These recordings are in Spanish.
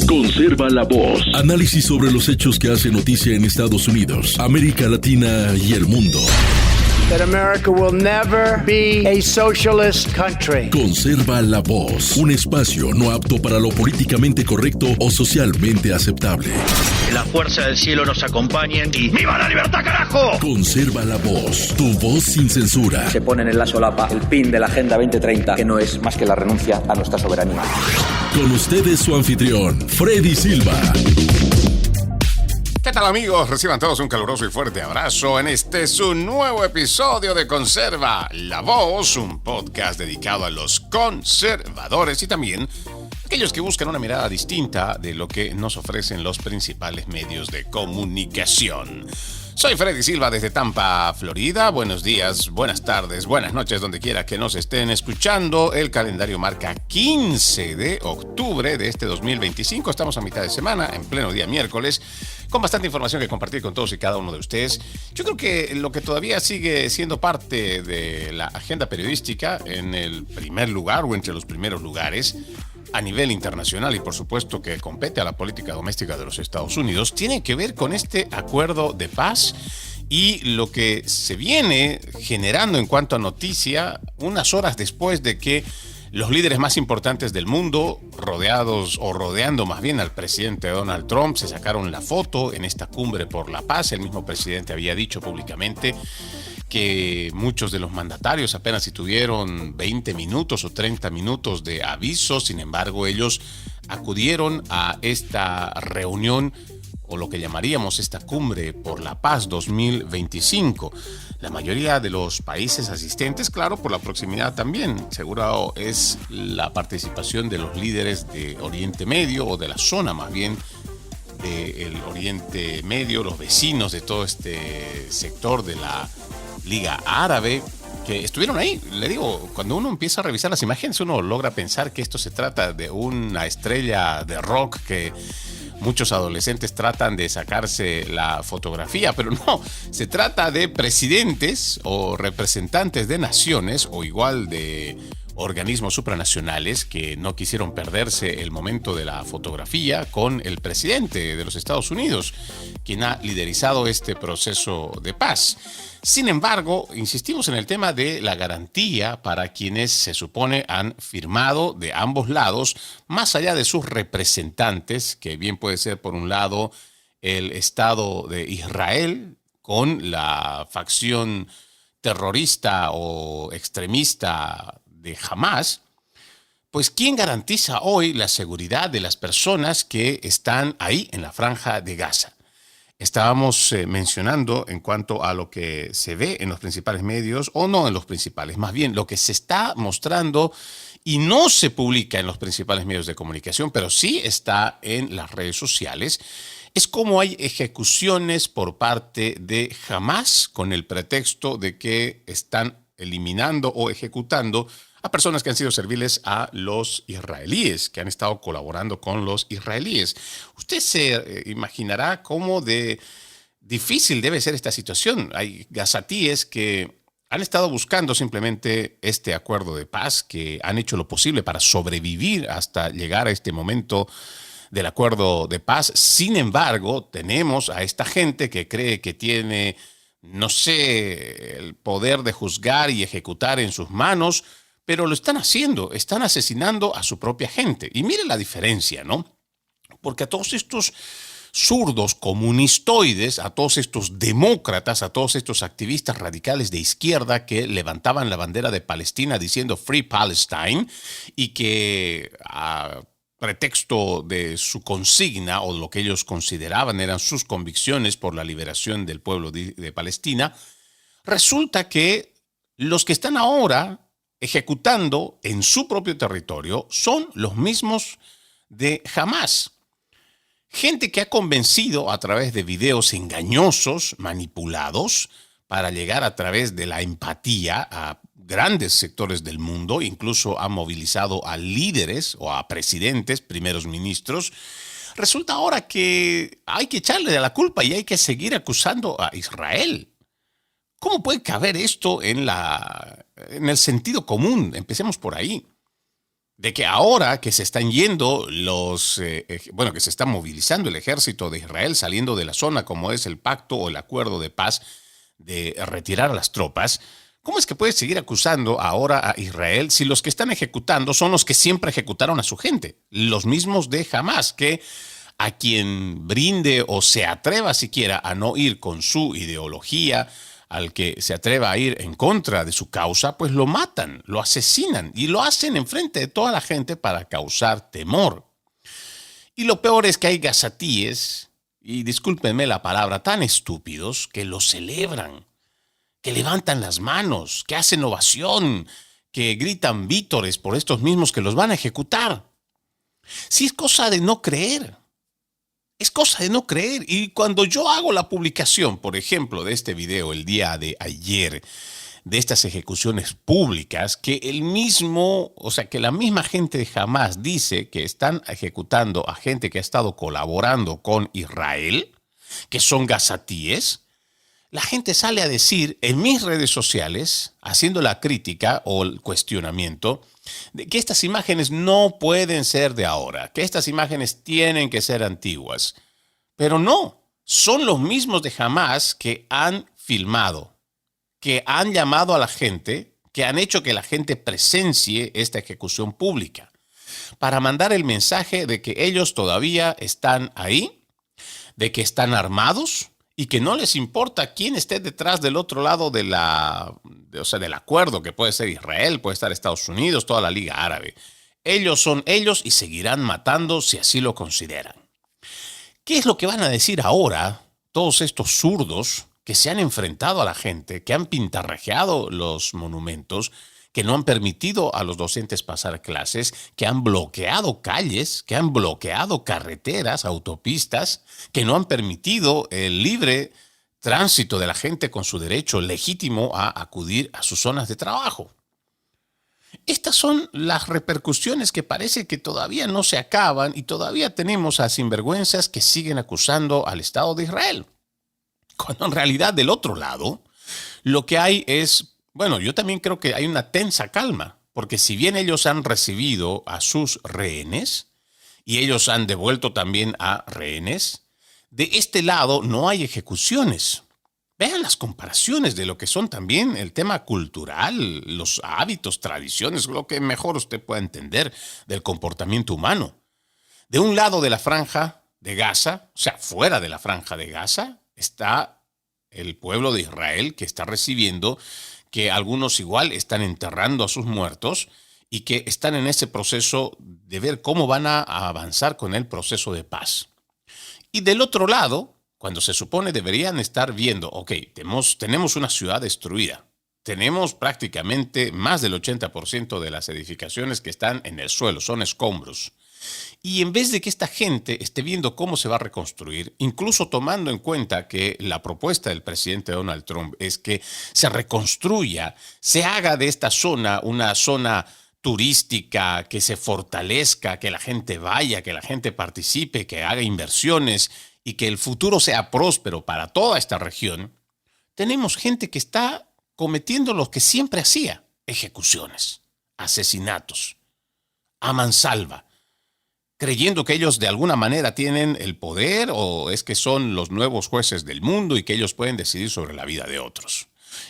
Conserva la voz. Análisis sobre los hechos que hacen noticia en Estados Unidos, América Latina y el mundo. That America will never be a socialist country. Conserva la voz. Un espacio no apto para lo políticamente correcto o socialmente aceptable. La fuerza del cielo nos acompañe y ¡viva la libertad, carajo! Conserva la voz. Tu voz sin censura. Se ponen en la solapa el pin de la Agenda 2030, que no es más que la renuncia a nuestra soberanía. Con ustedes su anfitrión, Freddy Silva. ¿Qué tal, amigos? Reciban todos un caluroso y fuerte abrazo en este su nuevo episodio de Conserva la Voz, un podcast dedicado a los conservadores y también aquellos que buscan una mirada distinta de lo que nos ofrecen los principales medios de comunicación. Soy Freddy Silva desde Tampa, Florida. Buenos días, buenas tardes, buenas noches, donde quiera que nos estén escuchando. El calendario marca 15 de octubre de este 2025. Estamos a mitad de semana, en pleno día miércoles, con bastante información que compartir con todos y cada uno de ustedes. Yo creo que lo que todavía sigue siendo parte de la agenda periodística en el primer lugar o entre los primeros lugares a nivel internacional y por supuesto que compete a la política doméstica de los Estados Unidos, tiene que ver con este acuerdo de paz y lo que se viene generando en cuanto a noticia unas horas después de que los líderes más importantes del mundo, rodeando más bien al presidente Donald Trump, se sacaron la foto en esta cumbre por la paz. El mismo presidente había dicho públicamente que muchos de los mandatarios apenas si tuvieron 20 minutos o 30 minutos de aviso. Sin embargo, ellos acudieron a esta reunión o lo que llamaríamos esta cumbre por la paz 2025. La mayoría de los países asistentes, claro, por la proximidad también. Seguro es la participación de los líderes de Oriente Medio o de la zona más bien del Oriente Medio, los vecinos de todo este sector de la Liga Árabe, que estuvieron ahí. Le digo, cuando uno empieza a revisar las imágenes, uno logra pensar que esto se trata de una estrella de rock que muchos adolescentes tratan de sacarse la fotografía, pero no, se trata de presidentes o representantes de naciones o igual de organismos supranacionales que no quisieron perderse el momento de la fotografía con el presidente de los Estados Unidos, quien ha liderizado este proceso de paz. Sin embargo, insistimos en el tema de la garantía para quienes se supone han firmado de ambos lados, más allá de sus representantes, que bien puede ser por un lado el Estado de Israel con la facción terrorista o extremista de Hamas. Pues ¿quién garantiza hoy la seguridad de las personas que están ahí en la franja de Gaza? Estábamos mencionando en cuanto a lo que se ve en los principales medios, o no en los principales, más bien lo que se está mostrando y no se publica en los principales medios de comunicación, pero sí está en las redes sociales, es como hay ejecuciones por parte de Hamas con el pretexto de que están eliminando o ejecutando a personas que han sido serviles a los israelíes, que han estado colaborando con los israelíes. Usted se imaginará cómo de difícil debe ser esta situación. Hay gazatíes que han estado buscando simplemente este acuerdo de paz, que han hecho lo posible para sobrevivir hasta llegar a este momento del acuerdo de paz. Sin embargo, tenemos a esta gente que cree que tiene, no sé, el poder de juzgar y ejecutar en sus manos, pero lo están haciendo, están asesinando a su propia gente. Y mire la diferencia, ¿no? Porque a todos estos zurdos comunistoides, a todos estos demócratas, a todos estos activistas radicales de izquierda que levantaban la bandera de Palestina diciendo Free Palestine y que a pretexto de su consigna o lo que ellos consideraban eran sus convicciones por la liberación del pueblo de Palestina, resulta que los que están ahora ejecutando en su propio territorio son los mismos de Hamas. Gente que ha convencido a través de videos engañosos, manipulados, para llegar a través de la empatía a grandes sectores del mundo, incluso ha movilizado a líderes o a presidentes, primeros ministros. Resulta ahora que hay que echarle la culpa y hay que seguir acusando a Israel. ¿Cómo puede caber esto en el sentido común? Empecemos por ahí. de que ahora que se están yendo que se está movilizando el ejército de Israel saliendo de la zona, como es el pacto o el acuerdo de paz de retirar a las tropas, ¿cómo es que puede seguir acusando ahora a Israel si los que están ejecutando son los que siempre ejecutaron a su gente? Los mismos de Hamás, que a quien brinde o se atreva siquiera a no ir con su ideología, al que se atreva a ir en contra de su causa, pues lo matan, lo asesinan y lo hacen enfrente de toda la gente para causar temor. Y lo peor es que hay gazatíes, y discúlpenme la palabra, tan estúpidos que lo celebran, que levantan las manos, que hacen ovación, que gritan vítores por estos mismos que los van a ejecutar. Sí, es cosa de no creer. Es cosa de no creer. Y cuando yo hago la publicación, por ejemplo, de este video el día de ayer, de estas ejecuciones públicas, que que la misma gente de Hamás dice que están ejecutando a gente que ha estado colaborando con Israel, que son gazatíes, la gente sale a decir en mis redes sociales, haciendo la crítica o el cuestionamiento, de que estas imágenes no pueden ser de ahora, que estas imágenes tienen que ser antiguas. Pero no, son los mismos de Hamás que han filmado, que han llamado a la gente, que han hecho que la gente presencie esta ejecución pública, para mandar el mensaje de que ellos todavía están ahí, de que están armados, y que no les importa quién esté detrás del otro lado del acuerdo, que puede ser Israel, puede estar Estados Unidos, toda la Liga Árabe. Ellos son ellos y seguirán matando si así lo consideran. ¿Qué es lo que van a decir ahora todos estos zurdos que se han enfrentado a la gente, que han pintarrajeado los monumentos, que no han permitido a los docentes pasar clases, que han bloqueado calles, que han bloqueado carreteras, autopistas, que no han permitido el libre tránsito de la gente con su derecho legítimo a acudir a sus zonas de trabajo? Estas son las repercusiones que parece que todavía no se acaban y todavía tenemos a sinvergüenzas que siguen acusando al Estado de Israel. Cuando en realidad del otro lado lo que hay es... Bueno, yo también creo que hay una tensa calma, porque si bien ellos han recibido a sus rehenes y ellos han devuelto también a rehenes, de este lado no hay ejecuciones. Vean las comparaciones de lo que son también el tema cultural, los hábitos, tradiciones, lo que mejor usted pueda entender del comportamiento humano. De un lado de la franja de Gaza, o sea, fuera de la franja de Gaza, está el pueblo de Israel que está recibiendo, que algunos igual están enterrando a sus muertos y que están en ese proceso de ver cómo van a avanzar con el proceso de paz. Y del otro lado, cuando se supone deberían estar viendo, ok, tenemos una ciudad destruida, tenemos prácticamente más del 80% de las edificaciones que están en el suelo, son escombros. Y en vez de que esta gente esté viendo cómo se va a reconstruir, incluso tomando en cuenta que la propuesta del presidente Donald Trump es que se reconstruya, se haga de esta zona una zona turística, que se fortalezca, que la gente vaya, que la gente participe, que haga inversiones y que el futuro sea próspero para toda esta región, tenemos gente que está cometiendo lo que siempre hacía: ejecuciones, asesinatos, a mansalva, creyendo que ellos de alguna manera tienen el poder o es que son los nuevos jueces del mundo y que ellos pueden decidir sobre la vida de otros.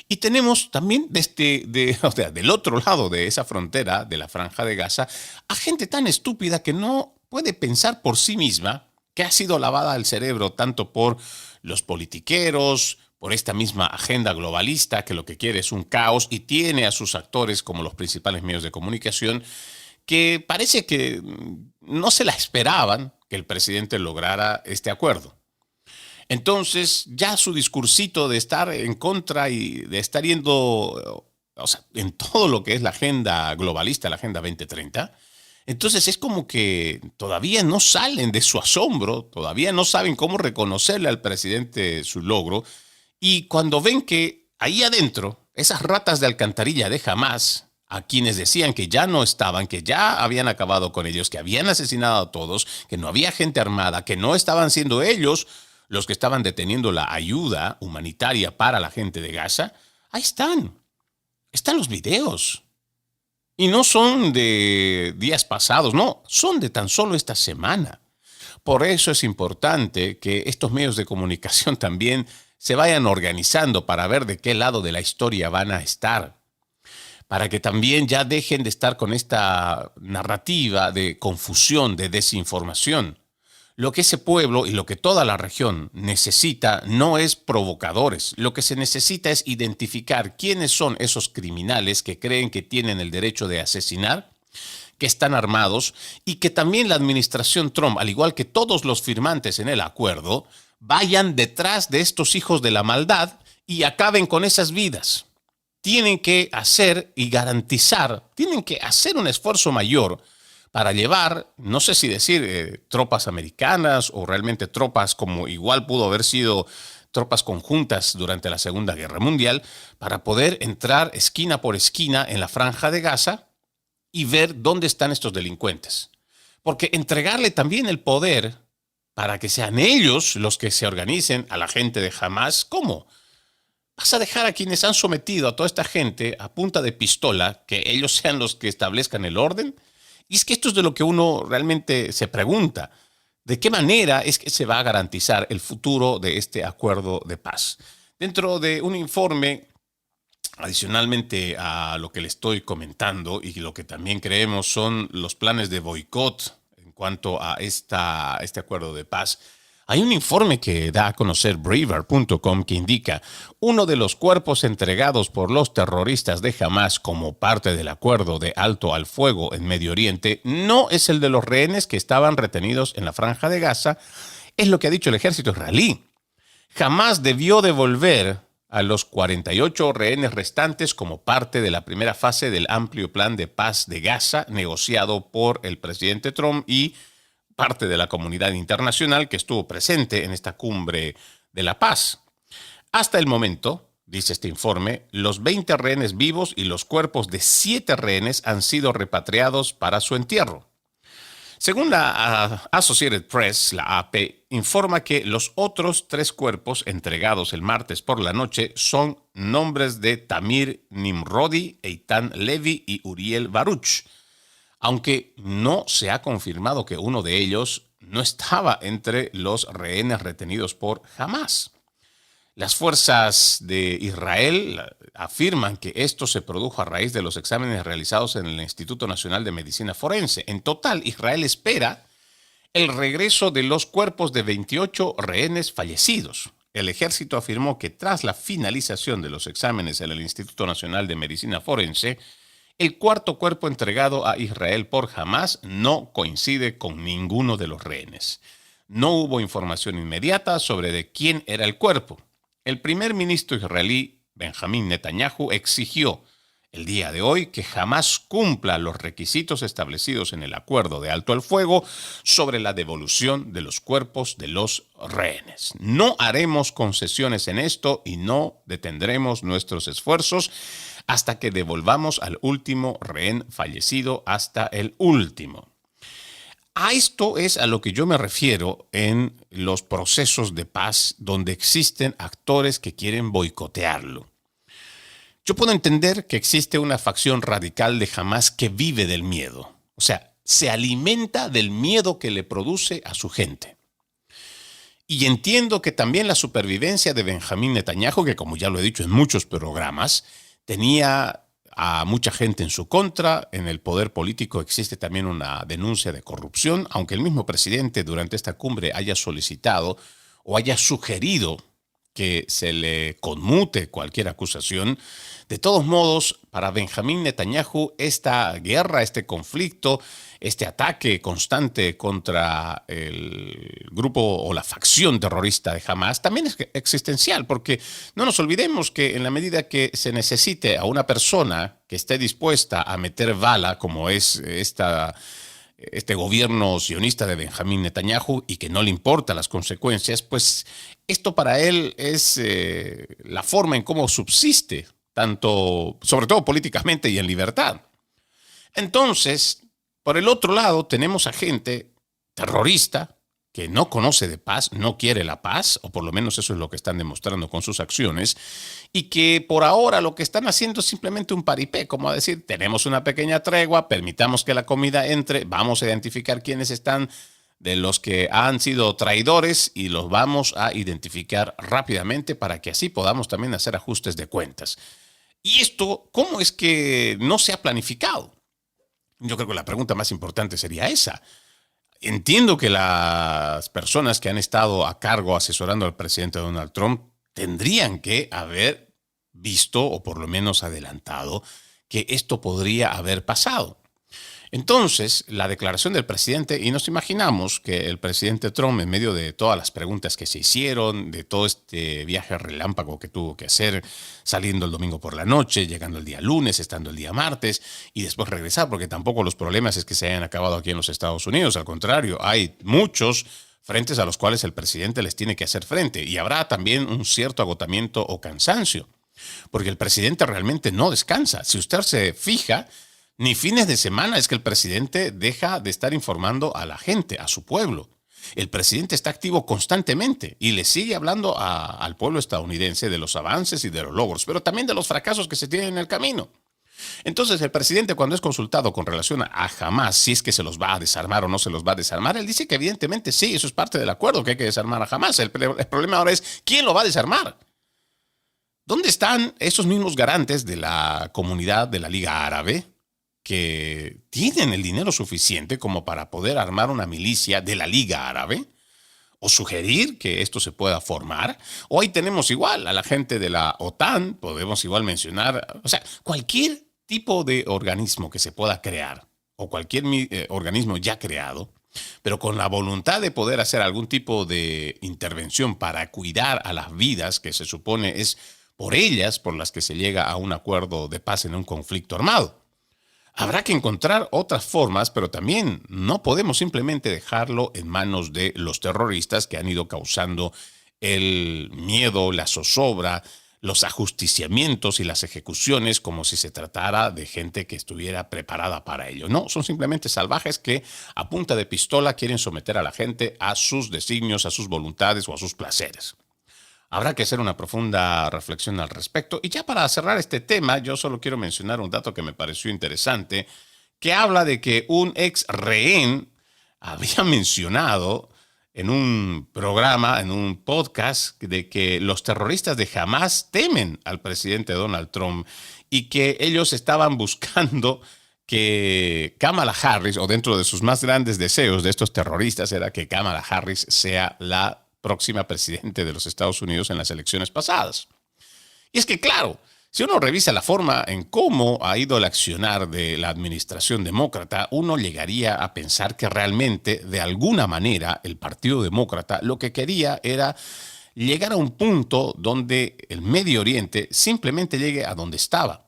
Y tenemos también del otro lado de esa frontera, de la Franja de Gaza, a gente tan estúpida que no puede pensar por sí misma, que ha sido lavada el cerebro tanto por los politiqueros, por esta misma agenda globalista que lo que quiere es un caos y tiene a sus actores como los principales medios de comunicación, que parece que no se la esperaban que el presidente lograra este acuerdo. Entonces, ya su discursito de estar en contra y de estar yendo, en todo lo que es la agenda globalista, la Agenda 2030, entonces es como que todavía no salen de su asombro, todavía no saben cómo reconocerle al presidente su logro, y cuando ven que ahí adentro, esas ratas de alcantarilla de Hamás, a quienes decían que ya no estaban, que ya habían acabado con ellos, que habían asesinado a todos, que no había gente armada, que no estaban siendo ellos los que estaban deteniendo la ayuda humanitaria para la gente de Gaza, ahí están los videos. Y no son de días pasados, no, son de tan solo esta semana. Por eso es importante que estos medios de comunicación también se vayan organizando para ver de qué lado de la historia van a estar. Para que también ya dejen de estar con esta narrativa de confusión, de desinformación. Lo que ese pueblo y lo que toda la región necesita no es provocadores. Lo que se necesita es identificar quiénes son esos criminales que creen que tienen el derecho de asesinar, que están armados y que también la administración Trump, al igual que todos los firmantes en el acuerdo, vayan detrás de estos hijos de la maldad y acaben con esas vidas. Tienen que hacer y garantizar, tienen que hacer un esfuerzo mayor para llevar, no sé si decir tropas americanas o realmente tropas como igual pudo haber sido tropas conjuntas durante la Segunda Guerra Mundial, para poder entrar esquina por esquina en la Franja de Gaza y ver dónde están estos delincuentes. Porque entregarle también el poder para que sean ellos los que se organicen a la gente de Hamás, ¿cómo? ¿Vas a dejar a quienes han sometido a toda esta gente a punta de pistola que ellos sean los que establezcan el orden? Y es que esto es de lo que uno realmente se pregunta. ¿De qué manera es que se va a garantizar el futuro de este acuerdo de paz? Dentro de un informe, adicionalmente a lo que le estoy comentando y lo que también creemos son los planes de boicot en cuanto a este acuerdo de paz, hay un informe que da a conocer Breitbart.com que indica uno de los cuerpos entregados por los terroristas de Hamás como parte del acuerdo de alto al fuego en Medio Oriente no es el de los rehenes que estaban retenidos en la Franja de Gaza, es lo que ha dicho el ejército israelí. Hamás debió devolver a los 48 rehenes restantes como parte de la primera fase del amplio plan de paz de Gaza negociado por el presidente Trump y parte de la comunidad internacional que estuvo presente en esta cumbre de la paz. Hasta el momento, dice este informe, los 20 rehenes vivos y los cuerpos de 7 rehenes han sido repatriados para su entierro. Según la Associated Press, la AP, informa que los otros 3 cuerpos entregados el martes por la noche son nombres de Tamir Nimrodi, Eitan Levi y Uriel Baruch, aunque no se ha confirmado que uno de ellos no estaba entre los rehenes retenidos por Hamás. Las fuerzas de Israel afirman que esto se produjo a raíz de los exámenes realizados en el Instituto Nacional de Medicina Forense. En total, Israel espera el regreso de los cuerpos de 28 rehenes fallecidos. El ejército afirmó que tras la finalización de los exámenes en el Instituto Nacional de Medicina Forense, el cuarto cuerpo entregado a Israel por Hamás no coincide con ninguno de los rehenes. No hubo información inmediata sobre de quién era el cuerpo. El primer ministro israelí, Benjamín Netanyahu, exigió el día de hoy que Hamás cumpla los requisitos establecidos en el acuerdo de alto al fuego sobre la devolución de los cuerpos de los rehenes. No haremos concesiones en esto y no detendremos nuestros esfuerzos hasta que devolvamos al último rehén fallecido, hasta el último. A esto es a lo que yo me refiero en los procesos de paz donde existen actores que quieren boicotearlo. Yo puedo entender que existe una facción radical de Hamás que vive del miedo. O sea, se alimenta del miedo que le produce a su gente. Y entiendo que también la supervivencia de Benjamín Netanyahu, que como ya lo he dicho en muchos programas, tenía a mucha gente en su contra. En el poder político existe también una denuncia de corrupción, aunque el mismo presidente durante esta cumbre haya solicitado o haya sugerido que se le conmute cualquier acusación. De todos modos, para Benjamín Netanyahu, esta guerra, este conflicto, este ataque constante contra el grupo o la facción terrorista de Hamás también es existencial, porque no nos olvidemos que en la medida que se necesite a una persona que esté dispuesta a meter bala, como es este gobierno sionista de Benjamín Netanyahu, y que no le importan las consecuencias, pues esto para él es la forma en cómo subsiste, tanto, sobre todo políticamente y en libertad. Entonces, por el otro lado, tenemos a gente terrorista que no conoce de paz, no quiere la paz, o por lo menos eso es lo que están demostrando con sus acciones, y que por ahora lo que están haciendo es simplemente un paripé, como a decir, tenemos una pequeña tregua, permitamos que la comida entre, vamos a identificar quiénes están de los que han sido traidores y los vamos a identificar rápidamente para que así podamos también hacer ajustes de cuentas. Y esto, ¿cómo es que no se ha planificado? Yo creo que la pregunta más importante sería esa. Entiendo que las personas que han estado a cargo asesorando al presidente Donald Trump tendrían que haber visto o por lo menos adelantado que esto podría haber pasado. Entonces, la declaración del presidente, y nos imaginamos que el presidente Trump, en medio de todas las preguntas que se hicieron, de todo este viaje relámpago que tuvo que hacer, saliendo el domingo por la noche, llegando el día lunes, estando el día martes, y después regresar, porque tampoco los problemas es que se hayan acabado aquí en los Estados Unidos, al contrario, hay muchos frentes a los cuales el presidente les tiene que hacer frente, y habrá también un cierto agotamiento o cansancio, porque el presidente realmente no descansa. Si usted se fija, ni fines de semana es que el presidente deja de estar informando a la gente, a su pueblo. El presidente está activo constantemente y le sigue hablando al pueblo estadounidense de los avances y de los logros, pero también de los fracasos que se tienen en el camino. Entonces, el presidente, cuando es consultado con relación a Hamás, si es que se los va a desarmar o no se los va a desarmar, él dice que evidentemente sí, eso es parte del acuerdo, que hay que desarmar a Hamás. El problema ahora es, ¿quién lo va a desarmar? ¿Dónde están esos mismos garantes de la comunidad de la Liga Árabe que tienen el dinero suficiente como para poder armar una milicia de la Liga Árabe o sugerir que esto se pueda formar? O ahí tenemos igual a la gente de la OTAN, podemos igual mencionar, o sea, cualquier tipo de organismo que se pueda crear o cualquier organismo ya creado, pero con la voluntad de poder hacer algún tipo de intervención para cuidar a las vidas que se supone es por ellas por las que se llega a un acuerdo de paz en un conflicto armado. Habrá que encontrar otras formas, pero también no podemos simplemente dejarlo en manos de los terroristas que han ido causando el miedo, la zozobra, los ajusticiamientos y las ejecuciones como si se tratara de gente que estuviera preparada para ello. No, son simplemente salvajes que a punta de pistola quieren someter a la gente a sus designios, a sus voluntades o a sus placeres. Habrá que hacer una profunda reflexión al respecto. Y ya para cerrar este tema, yo solo quiero mencionar un dato que me pareció interesante, que habla de que un ex rehén había mencionado en un programa, en un podcast, de que los terroristas de Hamás temen al presidente Donald Trump y que ellos estaban buscando que Kamala Harris, o dentro de sus más grandes deseos de estos terroristas, era que Kamala Harris sea la próxima presidente de los Estados Unidos en las elecciones pasadas. Y es que, claro, si uno revisa la forma en cómo ha ido el accionar de la administración demócrata, uno llegaría a pensar que realmente, de alguna manera, el Partido Demócrata lo que quería era llegar a un punto donde el Medio Oriente simplemente llegue a donde estaba,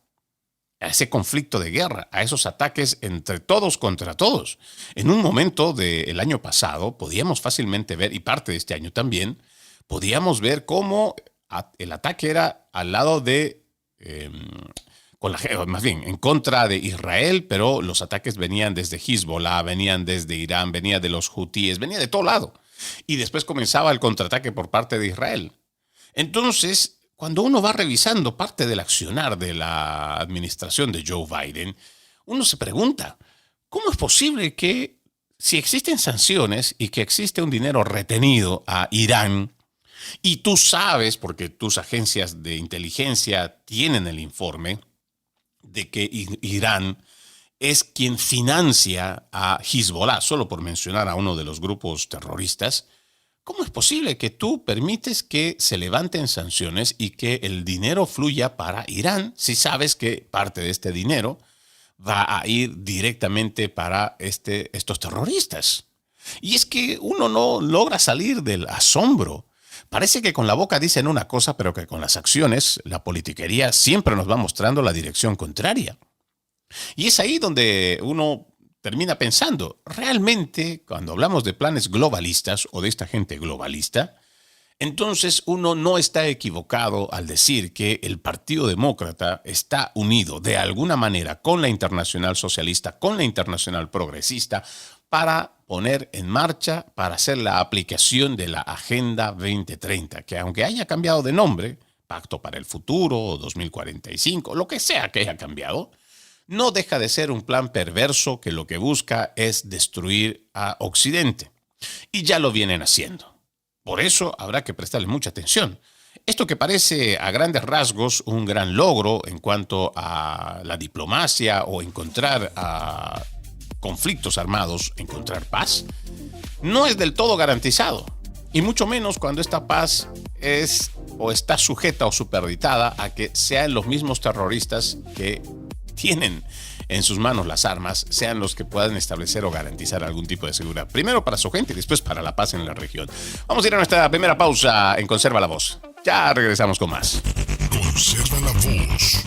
a ese conflicto de guerra, a esos ataques entre todos contra todos. En un momento del año pasado podíamos fácilmente ver, y parte de este año también, podíamos ver cómo el ataque era al lado de, más bien en contra de Israel, pero los ataques venían desde Hezbollah, venían desde Irán, venía de los hutíes, venía de todo lado. Y después comenzaba el contraataque por parte de Israel. Entonces, cuando uno va revisando parte del accionar de la administración de Joe Biden, uno se pregunta, ¿cómo es posible que si existen sanciones y que existe un dinero retenido a Irán, y tú sabes, porque tus agencias de inteligencia tienen el informe, de que Irán es quien financia a Hezbollah, solo por mencionar a uno de los grupos terroristas, ¿cómo es posible que tú permites que se levanten sanciones y que el dinero fluya para Irán si sabes que parte de este dinero va a ir directamente para estos terroristas? Y es que uno no logra salir del asombro. Parece que con la boca dicen una cosa, pero que con las acciones, la politiquería siempre nos va mostrando la dirección contraria. Y es ahí donde uno termina pensando, realmente, cuando hablamos de planes globalistas o de esta gente globalista, entonces uno no está equivocado al decir que el Partido Demócrata está unido de alguna manera con la Internacional Socialista, con la Internacional Progresista, para poner en marcha, para hacer la aplicación de la Agenda 2030, que aunque haya cambiado de nombre, Pacto para el Futuro, 2045, lo que sea que haya cambiado, no deja de ser un plan perverso que lo que busca es destruir a Occidente. Y ya lo vienen haciendo. Por eso habrá que prestarle mucha atención. Esto que parece a grandes rasgos un gran logro en cuanto a la diplomacia o encontrar conflictos armados, encontrar paz, no es del todo garantizado. Y mucho menos cuando esta paz es o está sujeta o superditada a que sean los mismos terroristas que tienen en sus manos las armas, sean los que puedan establecer o garantizar algún tipo de seguridad. Primero para su gente y después para la paz en la región. Vamos a ir a nuestra primera pausa en Conserva la Voz. Ya regresamos con más. Conserva la Voz.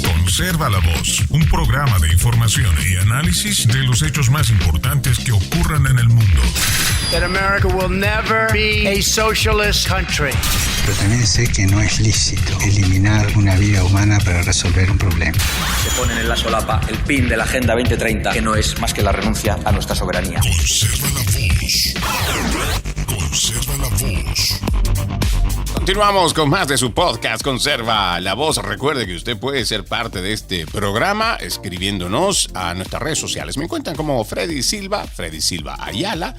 Conserva la Voz, un programa de información y análisis de los hechos más importantes que ocurran en el mundo. That America will never be a socialist country. Pero también sé que no es lícito eliminar una vida humana para resolver un problema. Se ponen en la solapa el pin de la Agenda 2030, que no es más que la renuncia a nuestra soberanía. Conserva la Voz. Conserva la Voz. Continuamos con más de su podcast Conserva la Voz. Recuerde que usted puede ser parte de este programa escribiéndonos a nuestras redes sociales. Me encuentran como Freddy Silva Ayala,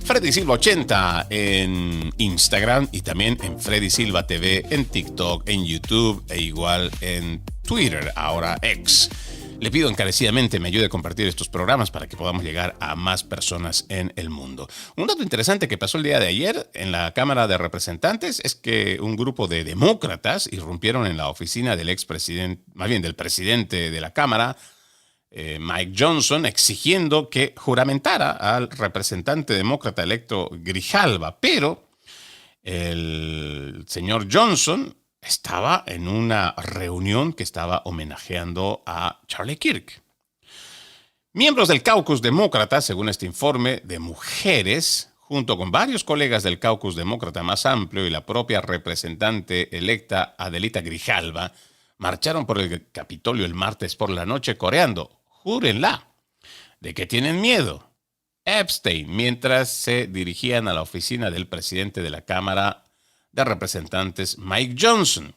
Freddy Silva 80 en Instagram y también en Freddy Silva TV en TikTok, en YouTube e igual en Twitter, ahora X. Le pido encarecidamente me ayude a compartir estos programas para que podamos llegar a más personas en el mundo. Un dato interesante que pasó el día de ayer en la Cámara de Representantes es que un grupo de demócratas irrumpieron en la oficina del expresidente, más bien del presidente de la Cámara, Mike Johnson, exigiendo que juramentara al representante demócrata electo Grijalva. Pero el señor Johnson estaba en una reunión que estaba homenajeando a Charlie Kirk. Miembros del caucus demócrata, según este informe, de mujeres, junto con varios colegas del caucus demócrata más amplio y la propia representante electa Adelita Grijalva, marcharon por el Capitolio el martes por la noche coreando, júrenla, ¿de qué tienen miedo? Epstein, mientras se dirigían a la oficina del presidente de la Cámara de Representantes, Mike Johnson.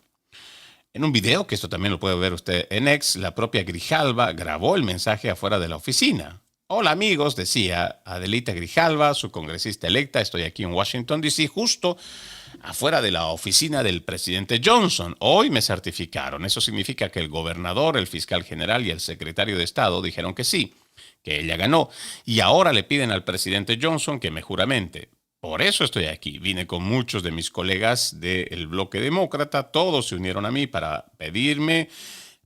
En un video, que esto también lo puede ver usted en X, la propia Grijalva grabó el mensaje afuera de la oficina. Hola amigos, decía Adelita Grijalva, su congresista electa, estoy aquí en Washington, D.C., justo afuera de la oficina del presidente Johnson. Hoy me certificaron. Eso significa que el gobernador, el fiscal general y el secretario de Estado dijeron que sí, que ella ganó. Y ahora le piden al presidente Johnson que me juramente. Por eso estoy aquí. Vine con muchos de mis colegas del bloque demócrata. Todos se unieron a mí para pedirme,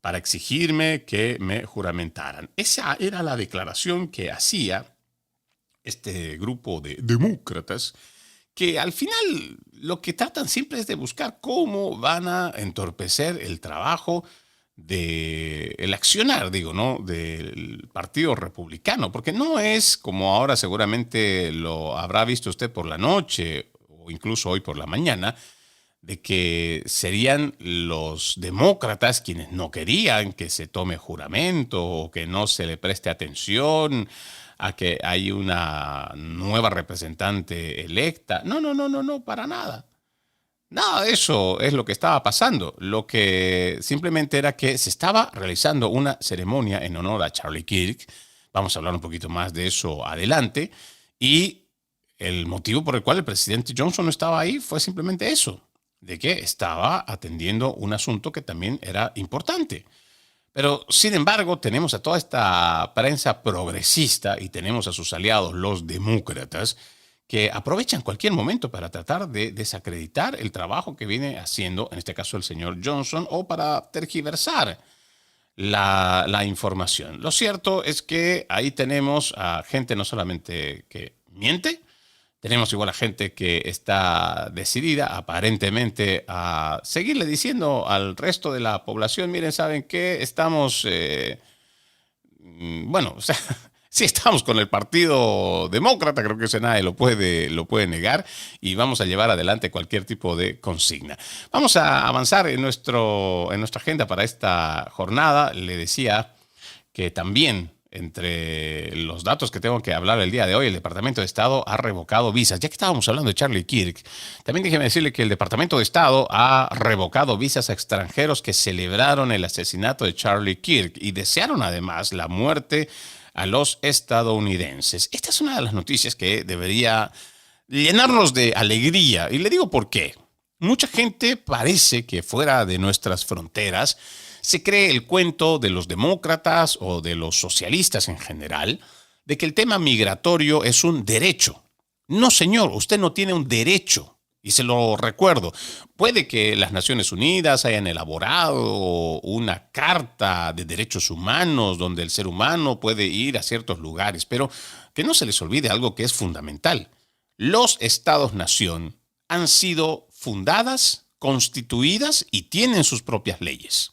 para exigirme que me juramentaran. Esa era la declaración que hacía este grupo de demócratas, que al final lo que tratan siempre es de buscar cómo van a entorpecer el trabajo del accionar, ¿no? Del Partido Republicano, porque no es como ahora seguramente lo habrá visto usted por la noche o incluso hoy por la mañana, de que serían los demócratas quienes no querían que se tome juramento o que no se le preste atención a que hay una nueva representante electa. No, para nada. Nada de eso es lo que estaba pasando. Lo que simplemente era que se estaba realizando una ceremonia en honor a Charlie Kirk. Vamos a hablar un poquito más de eso adelante. Y el motivo por el cual el presidente Johnson no estaba ahí fue simplemente eso, de que estaba atendiendo un asunto que también era importante. Pero, sin embargo, tenemos a toda esta prensa progresista y tenemos a sus aliados, los demócratas, que aprovechan cualquier momento para tratar de desacreditar el trabajo que viene haciendo, en este caso el señor Johnson, o para tergiversar la información. Lo cierto es que ahí tenemos a gente no solamente que miente, tenemos igual a gente que está decidida aparentemente a seguirle diciendo al resto de la población, miren, ¿saben qué? Estamos, sí estamos con el Partido Demócrata, creo que eso nadie lo puede negar, y vamos a llevar adelante cualquier tipo de consigna. Vamos a avanzar en nuestra agenda para esta jornada. Le decía que también entre los datos que tengo que hablar el día de hoy, el Departamento de Estado ha revocado visas. Ya que estábamos hablando de Charlie Kirk, también déjeme decirle que el Departamento de Estado ha revocado visas a extranjeros que celebraron el asesinato de Charlie Kirk y desearon además la muerte a los estadounidenses. Esta es una de las noticias que debería llenarnos de alegría. Y le digo por qué. Mucha gente parece que fuera de nuestras fronteras se cree el cuento de los demócratas o de los socialistas en general de que el tema migratorio es un derecho. No, señor, usted no tiene un derecho. Y se lo recuerdo, puede que las Naciones Unidas hayan elaborado una carta de derechos humanos donde el ser humano puede ir a ciertos lugares, pero que no se les olvide algo que es fundamental. Los estados-nación han sido fundadas, constituidas y tienen sus propias leyes.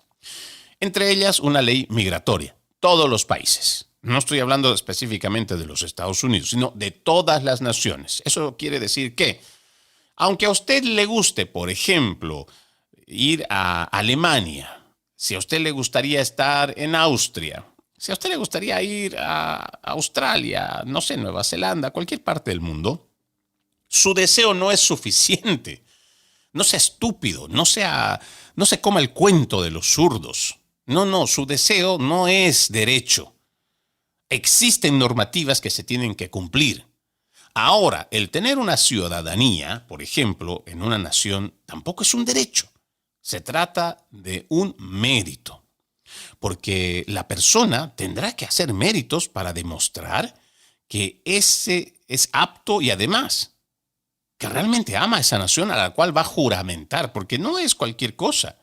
Entre ellas, una ley migratoria. Todos los países. No estoy hablando específicamente de los Estados Unidos, sino de todas las naciones. Eso quiere decir que, aunque a usted le guste, por ejemplo, ir a Alemania, si a usted le gustaría estar en Austria, si a usted le gustaría ir a Australia, no sé, Nueva Zelanda, cualquier parte del mundo, su deseo no es suficiente. No sea estúpido, no se coma el cuento de los zurdos. No, su deseo no es derecho. Existen normativas que se tienen que cumplir. Ahora, el tener una ciudadanía, por ejemplo, en una nación, tampoco es un derecho. Se trata de un mérito. Porque la persona tendrá que hacer méritos para demostrar que ese es apto y además que realmente ama a esa nación a la cual va a juramentar, porque no es cualquier cosa.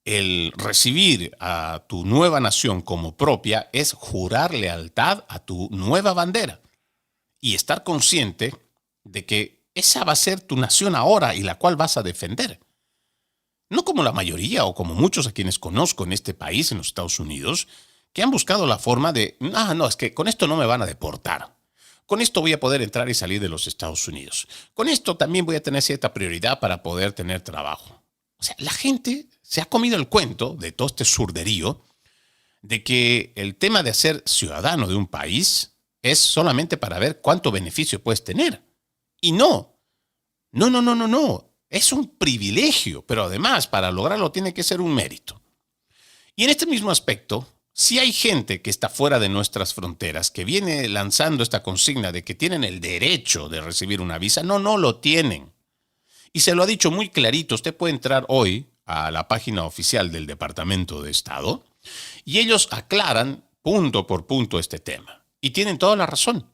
El recibir a tu nueva nación como propia es jurar lealtad a tu nueva bandera y estar consciente de que esa va a ser tu nación ahora y la cual vas a defender. No como la mayoría o como muchos a quienes conozco en este país, en los Estados Unidos, que han buscado la forma de, no, es que con esto no me van a deportar. Con esto voy a poder entrar y salir de los Estados Unidos. Con esto también voy a tener cierta prioridad para poder tener trabajo. O sea, la gente se ha comido el cuento de todo este surderío de que el tema de ser ciudadano de un país es solamente para ver cuánto beneficio puedes tener. Y no. Es un privilegio, pero además para lograrlo tiene que ser un mérito. Y en este mismo aspecto, si hay gente que está fuera de nuestras fronteras, que viene lanzando esta consigna de que tienen el derecho de recibir una visa, no lo tienen. Y se lo ha dicho muy clarito, usted puede entrar hoy a la página oficial del Departamento de Estado y ellos aclaran punto por punto este tema. Y tienen toda la razón.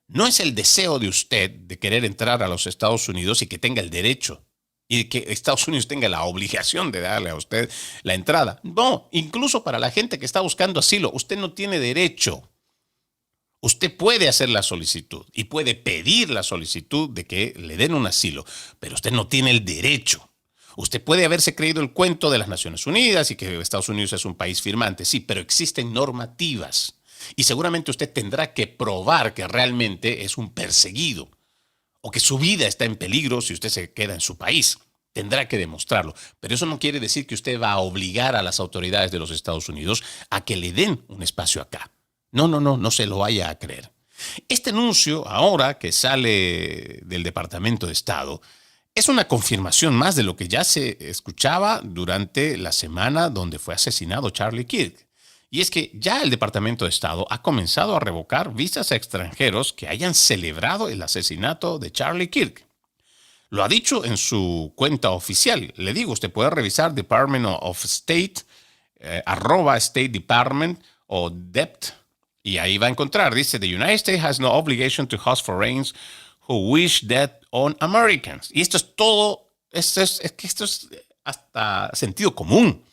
No es el deseo de usted de querer entrar a los Estados Unidos y que tenga el derecho y que Estados Unidos tenga la obligación de darle a usted la entrada. No, incluso para la gente que está buscando asilo, usted no tiene derecho. Usted puede hacer la solicitud y puede pedir la solicitud de que le den un asilo, pero usted no tiene el derecho. Usted puede haberse creído el cuento de las Naciones Unidas y que Estados Unidos es un país firmante, sí, pero existen normativas. Y seguramente usted tendrá que probar que realmente es un perseguido o que su vida está en peligro si usted se queda en su país. Tendrá que demostrarlo. Pero eso no quiere decir que usted va a obligar a las autoridades de los Estados Unidos a que le den un espacio acá. No se lo vaya a creer. Este anuncio, ahora que sale del Departamento de Estado, es una confirmación más de lo que ya se escuchaba durante la semana donde fue asesinado Charlie Kirk. Y es que ya el Departamento de Estado ha comenzado a revocar visas a extranjeros que hayan celebrado el asesinato de Charlie Kirk. Lo ha dicho en su cuenta oficial. Le digo, usted puede revisar Department of State, @State Department o DEPT, y ahí va a encontrar, dice, The United States has no obligation to host foreigners who wish death on Americans. Y esto es todo, esto es hasta sentido común.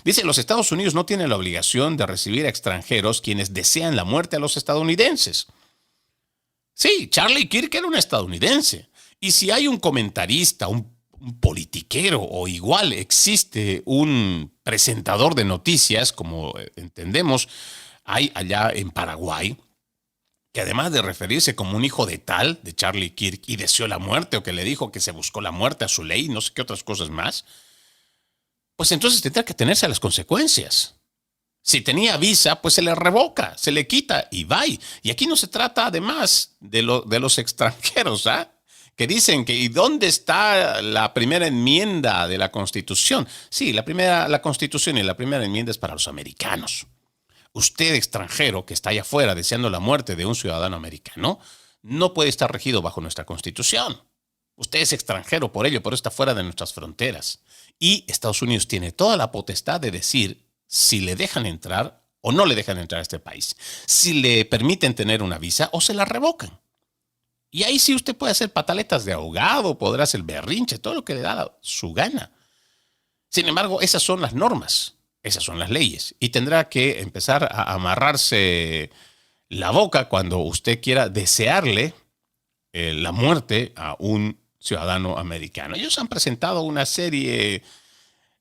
Dice, los Estados Unidos no tienen la obligación de recibir a extranjeros quienes desean la muerte a los estadounidenses. Sí, Charlie Kirk era un estadounidense. Y si hay un comentarista, un politiquero o igual existe un presentador de noticias, como entendemos, hay allá en Paraguay, que además de referirse como un hijo de tal, de Charlie Kirk, y deseó la muerte, o que le dijo que se buscó la muerte a su ley, no sé qué otras cosas más, pues entonces tendrá que tenerse a las consecuencias. Si tenía visa, pues se le revoca, se le quita y bye. Y aquí no se trata además de los extranjeros, ¿ah? Que dicen que ¿y dónde está la primera enmienda de la Constitución? Sí, la Constitución y la primera enmienda es para los americanos. Usted, extranjero, que está allá afuera deseando la muerte de un ciudadano americano, no puede estar regido bajo nuestra Constitución. Usted es extranjero por ello, por eso está fuera de nuestras fronteras. Y Estados Unidos tiene toda la potestad de decir si le dejan entrar o no le dejan entrar a este país, si le permiten tener una visa o se la revocan. Y ahí sí usted puede hacer pataletas de ahogado, podrá hacer berrinche, todo lo que le da su gana. Sin embargo, esas son las normas, esas son las leyes. Y tendrá que empezar a amarrarse la boca cuando usted quiera desearle la muerte a un ciudadano americano. Ellos han presentado una serie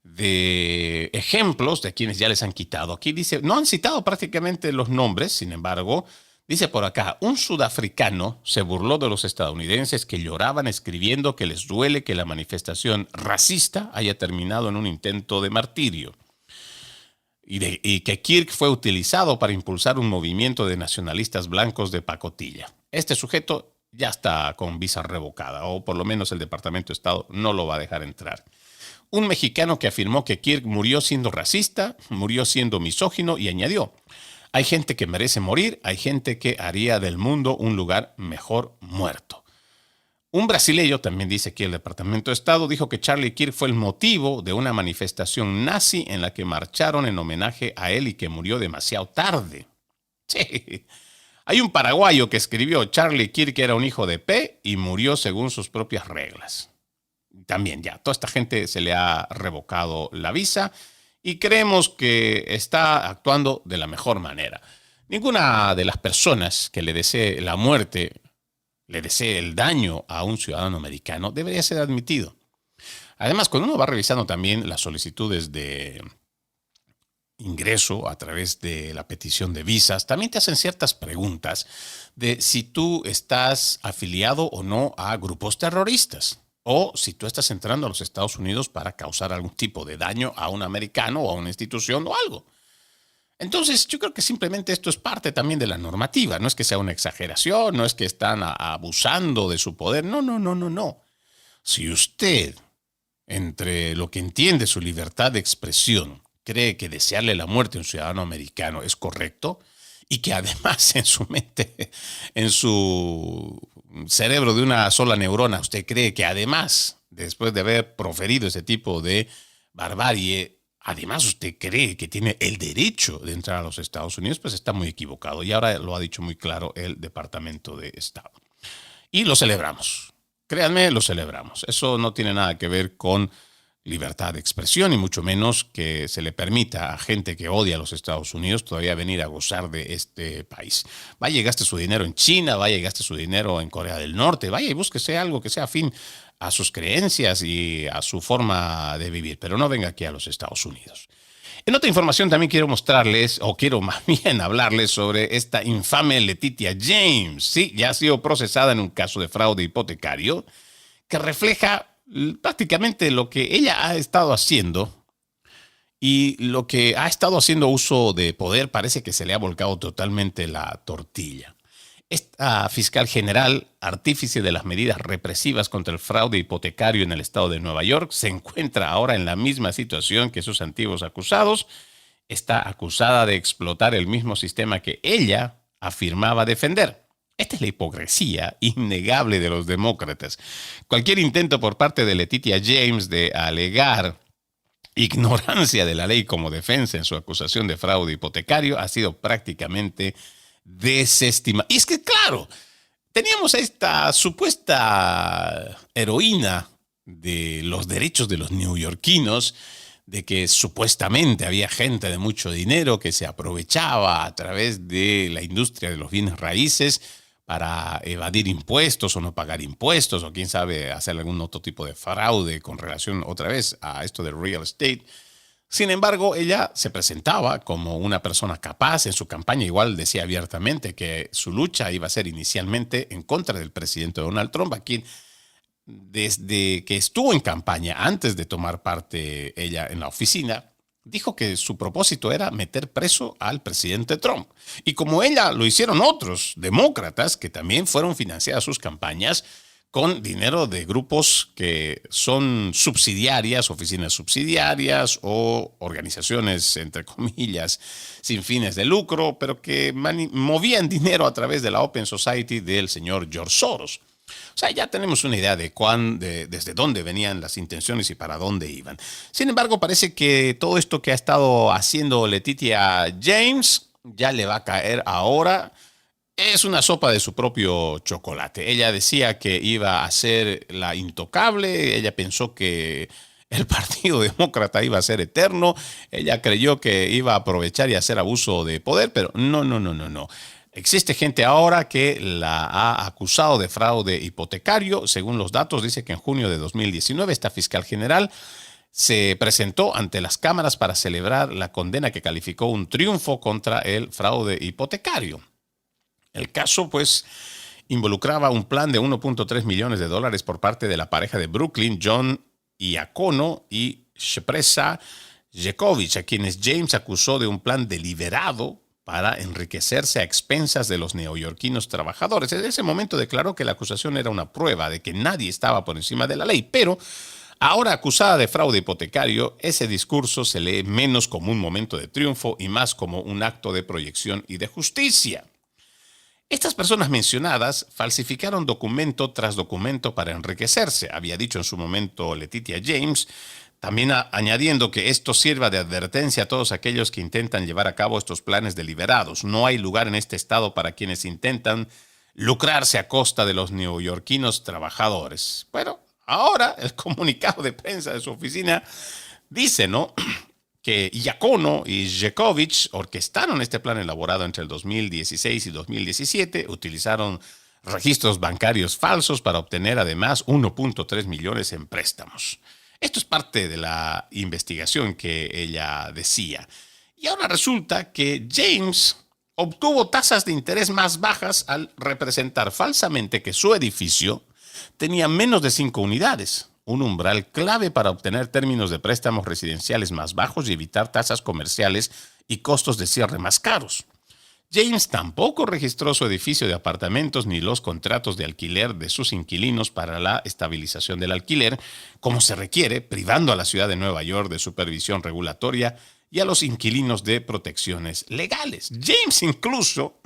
de ejemplos de quienes ya les han quitado. Aquí dice, no han citado prácticamente los nombres, sin embargo, dice por acá, un sudafricano se burló de los estadounidenses que lloraban escribiendo que les duele que la manifestación racista haya terminado en un intento de martirio y que Kirk fue utilizado para impulsar un movimiento de nacionalistas blancos de pacotilla. Este sujeto ya está con visa revocada, o por lo menos el Departamento de Estado no lo va a dejar entrar. Un mexicano que afirmó que Kirk murió siendo racista, murió siendo misógino y añadió, hay gente que merece morir, hay gente que haría del mundo un lugar mejor muerto. Un brasileño, también dice aquí el Departamento de Estado, dijo que Charlie Kirk fue el motivo de una manifestación nazi en la que marcharon en homenaje a él y que murió demasiado tarde. Sí. Hay un paraguayo que escribió Charlie Kirk era un hijo de P y murió según sus propias reglas. También ya, toda esta gente se le ha revocado la visa y creemos que está actuando de la mejor manera. Ninguna de las personas que le desee la muerte, le desee el daño a un ciudadano americano, debería ser admitido. Además, cuando uno va revisando también las solicitudes de ingreso a través de la petición de visas, también te hacen ciertas preguntas de si tú estás afiliado o no a grupos terroristas. O si tú estás entrando a los Estados Unidos para causar algún tipo de daño a un americano o a una institución o algo. Entonces, yo creo que simplemente esto es parte también de la normativa. No es que sea una exageración, no es que están abusando de su poder. No. Si usted, entre lo que entiende su libertad de expresión, cree que desearle la muerte a un ciudadano americano es correcto y que además en su mente, en su cerebro de una sola neurona, usted cree que además, después de haber proferido ese tipo de barbarie, además usted cree que tiene el derecho de entrar a los Estados Unidos, pues está muy equivocado. Y ahora lo ha dicho muy claro el Departamento de Estado. Y lo celebramos. Créanme, lo celebramos. Eso no tiene nada que ver con libertad de expresión y mucho menos que se le permita a gente que odia a los Estados Unidos todavía venir a gozar de este país. Vaya y gaste su dinero en China, vaya y gaste su dinero en Corea del Norte, vaya y búsquese algo que sea afín a sus creencias y a su forma de vivir, pero no venga aquí a los Estados Unidos. En otra información también quiero mostrarles, o quiero más bien hablarles sobre esta infame Letitia James. Sí, ya ha sido procesada en un caso de fraude hipotecario que refleja prácticamente lo que ella ha estado haciendo y lo que ha estado haciendo uso de poder parece que se le ha volcado totalmente la tortilla. Esta fiscal general, artífice de las medidas represivas contra el fraude hipotecario en el estado de Nueva York, se encuentra ahora en la misma situación que sus antiguos acusados. Está acusada de explotar el mismo sistema que ella afirmaba defender. Esta es la hipocresía innegable de los demócratas. Cualquier intento por parte de Letitia James de alegar ignorancia de la ley como defensa en su acusación de fraude hipotecario ha sido prácticamente desestimado. Y es que, claro, teníamos a esta supuesta heroína de los derechos de los neoyorquinos, de que supuestamente había gente de mucho dinero que se aprovechaba a través de la industria de los bienes raíces para evadir impuestos o no pagar impuestos o quién sabe hacer algún otro tipo de fraude con relación otra vez a esto de real estate. Sin embargo, ella se presentaba como una persona capaz. En su campaña igual decía abiertamente que su lucha iba a ser inicialmente en contra del presidente Donald Trump, a quien desde que estuvo en campaña, antes de tomar parte ella en la oficina, dijo que su propósito era meter preso al presidente Trump. Y como ella lo hicieron otros demócratas que también fueron financiadas sus campañas con dinero de grupos que son subsidiarias, oficinas subsidiarias o organizaciones, entre comillas, sin fines de lucro, pero que movían dinero a través de la Open Society del señor George Soros. O sea, ya tenemos una idea de desde dónde venían las intenciones y para dónde iban. Sin embargo, parece que todo esto que ha estado haciendo Letitia James ya le va a caer ahora. Es una sopa de su propio chocolate. Ella decía que iba a ser la intocable. Ella pensó que el Partido Demócrata iba a ser eterno. Ella creyó que iba a aprovechar y hacer abuso de poder, pero no. Existe gente ahora que la ha acusado de fraude hipotecario. Según los datos, dice que en junio de 2019 esta fiscal general se presentó ante las cámaras para celebrar la condena que calificó un triunfo contra el fraude hipotecario. El caso, pues, involucraba un plan de $1.3 millones por parte de la pareja de Brooklyn, John Iacono y Shpresa Jekovic, a quienes James acusó de un plan deliberado para enriquecerse a expensas de los neoyorquinos trabajadores. En ese momento declaró que la acusación era una prueba de que nadie estaba por encima de la ley, pero ahora acusada de fraude hipotecario, ese discurso se lee menos como un momento de triunfo y más como un acto de proyección y de justicia. Estas personas mencionadas falsificaron documento tras documento para enriquecerse, había dicho en su momento Letitia James, también añadiendo que esto sirva de advertencia a todos aquellos que intentan llevar a cabo estos planes deliberados. No hay lugar en este estado para quienes intentan lucrarse a costa de los neoyorquinos trabajadores. Bueno, ahora el comunicado de prensa de su oficina dice, ¿no?, que Iacono y Jekovic orquestaron este plan elaborado entre el 2016 y 2017, utilizaron registros bancarios falsos para obtener además 1.3 millones en préstamos. Esto es parte de la investigación que ella decía. Y ahora resulta que James obtuvo tasas de interés más bajas al representar falsamente que su edificio tenía menos de 5 unidades, un umbral clave para obtener términos de préstamos residenciales más bajos y evitar tasas comerciales y costos de cierre más caros. James tampoco registró su edificio de apartamentos ni los contratos de alquiler de sus inquilinos para la estabilización del alquiler, como se requiere, privando a la ciudad de Nueva York de supervisión regulatoria y a los inquilinos de protecciones legales. James incluso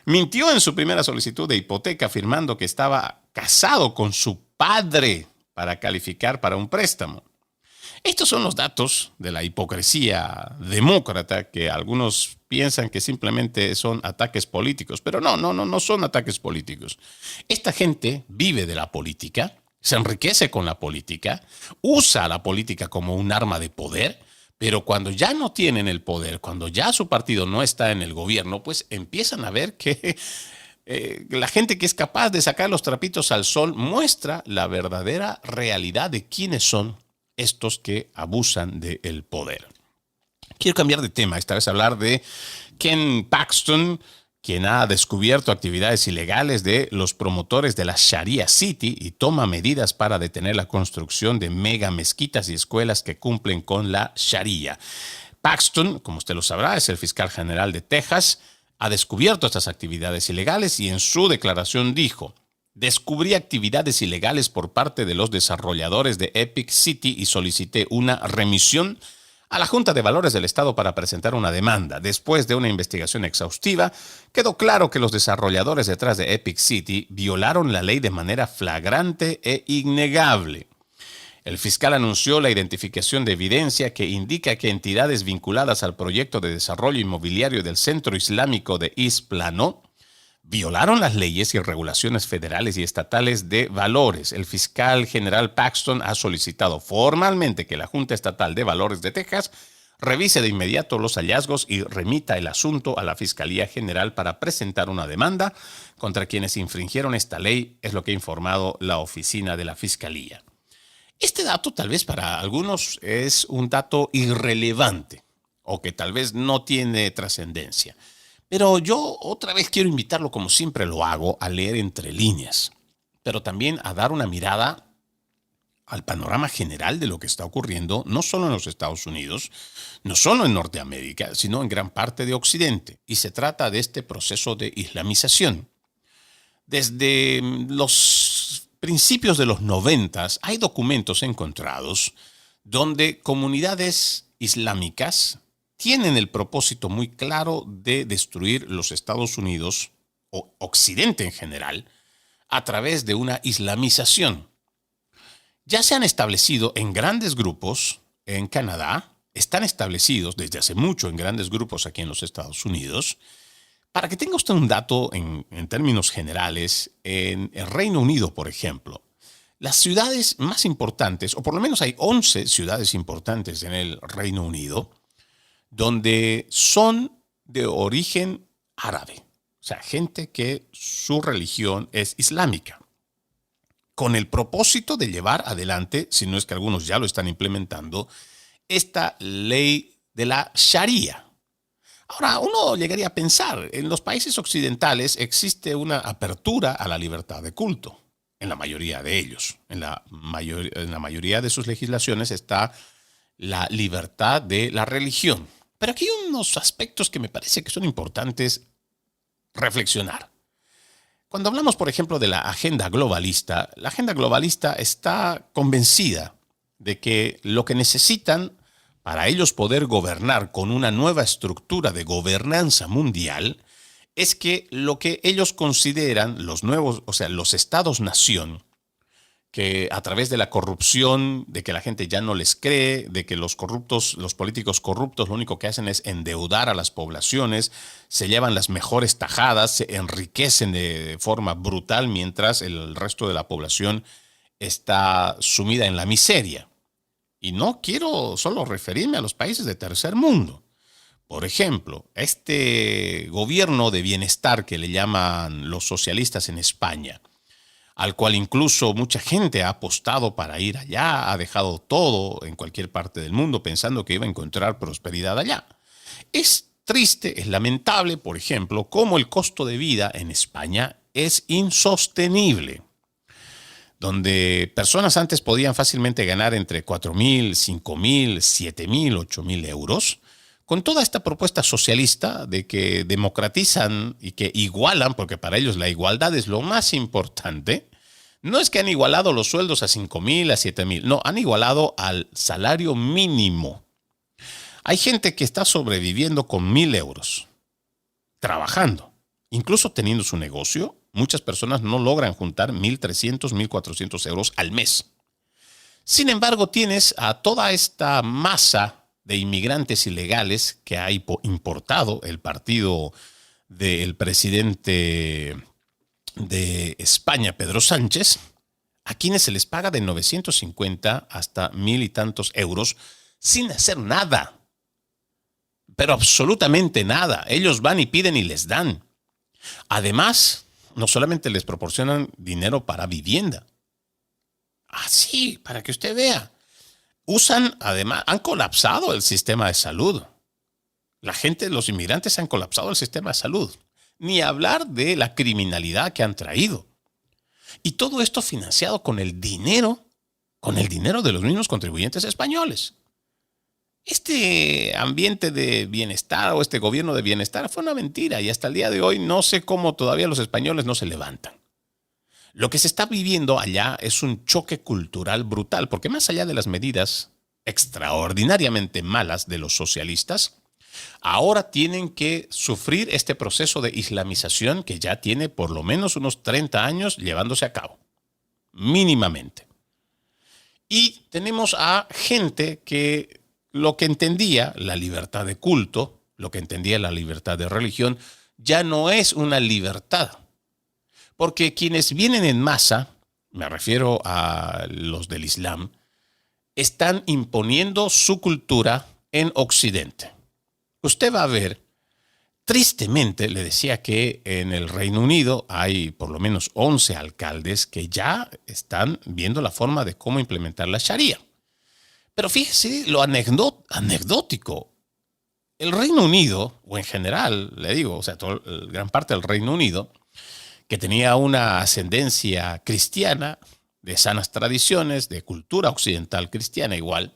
mintió en su primera solicitud de hipoteca afirmando que estaba casado con su padre para calificar para un préstamo. Estos son los datos de la hipocresía demócrata que algunos piensan que simplemente son ataques políticos, pero no son ataques políticos. Esta gente vive de la política, se enriquece con la política, usa la política como un arma de poder, pero cuando ya no tienen el poder, cuando ya su partido no está en el gobierno, pues empiezan a ver que la gente que es capaz de sacar los trapitos al sol muestra la verdadera realidad de quiénes son estos que abusan del poder. Quiero cambiar de tema, esta vez hablar de Ken Paxton, quien ha descubierto actividades ilegales de los promotores de la Sharia City y toma medidas para detener la construcción de mega mezquitas y escuelas que cumplen con la Sharia. Paxton, como usted lo sabrá, es el fiscal general de Texas, ha descubierto estas actividades ilegales y en su declaración dijo: descubrí actividades ilegales por parte de los desarrolladores de Epic City y solicité una remisión a la Junta de Valores del Estado para presentar una demanda. Después de una investigación exhaustiva, quedó claro que los desarrolladores detrás de Epic City violaron la ley de manera flagrante e innegable. El fiscal anunció la identificación de evidencia que indica que entidades vinculadas al proyecto de desarrollo inmobiliario del Centro Islámico de East Plano violaron las leyes y regulaciones federales y estatales de valores. El fiscal general Paxton ha solicitado formalmente que la Junta Estatal de Valores de Texas revise de inmediato los hallazgos y remita el asunto a la Fiscalía General para presentar una demanda contra quienes infringieron esta ley, es lo que ha informado la oficina de la Fiscalía. Este dato tal vez para algunos es un dato irrelevante o que tal vez no tiene trascendencia. Pero yo otra vez quiero invitarlo, como siempre lo hago, a leer entre líneas, pero también a dar una mirada al panorama general de lo que está ocurriendo, no solo en los Estados Unidos, no solo en Norteamérica, sino en gran parte de Occidente. Y se trata de este proceso de islamización. Desde los principios de los 90 hay documentos encontrados donde comunidades islámicas tienen el propósito muy claro de destruir los Estados Unidos o Occidente en general a través de una islamización. Ya se han establecido en grandes grupos en Canadá, están establecidos desde hace mucho en grandes grupos aquí en los Estados Unidos. Para que tenga usted un dato en términos generales, en el Reino Unido, por ejemplo, las ciudades más importantes, o por lo menos hay 11 ciudades importantes en el Reino Unido, donde son de origen árabe, o sea, gente que su religión es islámica, con el propósito de llevar adelante, si no es que algunos ya lo están implementando, esta ley de la Sharia. Ahora, uno llegaría a pensar, en los países occidentales existe una apertura a la libertad de culto, en la mayoría de ellos. En la mayoría de sus legislaciones está la libertad de la religión. Pero aquí hay unos aspectos que me parece que son importantes reflexionar. Cuando hablamos, por ejemplo, de la agenda globalista está convencida de que lo que necesitan para ellos poder gobernar con una nueva estructura de gobernanza mundial es que lo que ellos consideran los nuevos, o sea, los estados-nación, que a través de la corrupción, de que la gente ya no les cree, de que los políticos corruptos lo único que hacen es endeudar a las poblaciones, se llevan las mejores tajadas, se enriquecen de forma brutal mientras el resto de la población está sumida en la miseria. Y no quiero solo referirme a los países de tercer mundo. Por ejemplo, este gobierno de bienestar que le llaman los socialistas en España, al cual incluso mucha gente ha apostado para ir allá, ha dejado todo en cualquier parte del mundo pensando que iba a encontrar prosperidad allá. Es triste, es lamentable, por ejemplo, cómo el costo de vida en España es insostenible. Donde personas antes podían fácilmente ganar entre 4.000, 5.000, 7.000, 8.000 euros, con toda esta propuesta socialista de que democratizan y que igualan, porque para ellos la igualdad es lo más importante, no es que han igualado los sueldos a 5.000, a 7.000, no, han igualado al salario mínimo. Hay gente que está sobreviviendo con 1.000 euros, trabajando, incluso teniendo su negocio. Muchas personas no logran juntar 1.300, 1.400 euros al mes. Sin embargo, tienes a toda esta masa de inmigrantes ilegales que ha importado el partido del presidente de España, Pedro Sánchez, a quienes se les paga de 950 hasta 1.000 y tantos euros sin hacer nada. Pero absolutamente nada. Ellos van y piden y les dan. Además, no solamente les proporcionan dinero para vivienda. Así, para que usted vea. Han colapsado el sistema de salud. Los inmigrantes han colapsado el sistema de salud. Ni hablar de la criminalidad que han traído. Y todo esto financiado con el dinero de los mismos contribuyentes españoles. Este ambiente de bienestar o este gobierno de bienestar fue una mentira y hasta el día de hoy no sé cómo todavía los españoles no se levantan. Lo que se está viviendo allá es un choque cultural brutal, porque más allá de las medidas extraordinariamente malas de los socialistas, ahora tienen que sufrir este proceso de islamización que ya tiene por lo menos unos 30 años llevándose a cabo, mínimamente. Y tenemos a gente que lo que entendía la libertad de culto, lo que entendía la libertad de religión, ya no es una libertad. Porque quienes vienen en masa, me refiero a los del Islam, están imponiendo su cultura en Occidente. Usted va a ver, tristemente, le decía que en el Reino Unido hay por lo menos 11 alcaldes que ya están viendo la forma de cómo implementar la Sharia. Pero fíjese lo anecdótico. El Reino Unido, o en general, le digo, o sea, gran parte del Reino Unido, que tenía una ascendencia cristiana, de sanas tradiciones, de cultura occidental cristiana igual,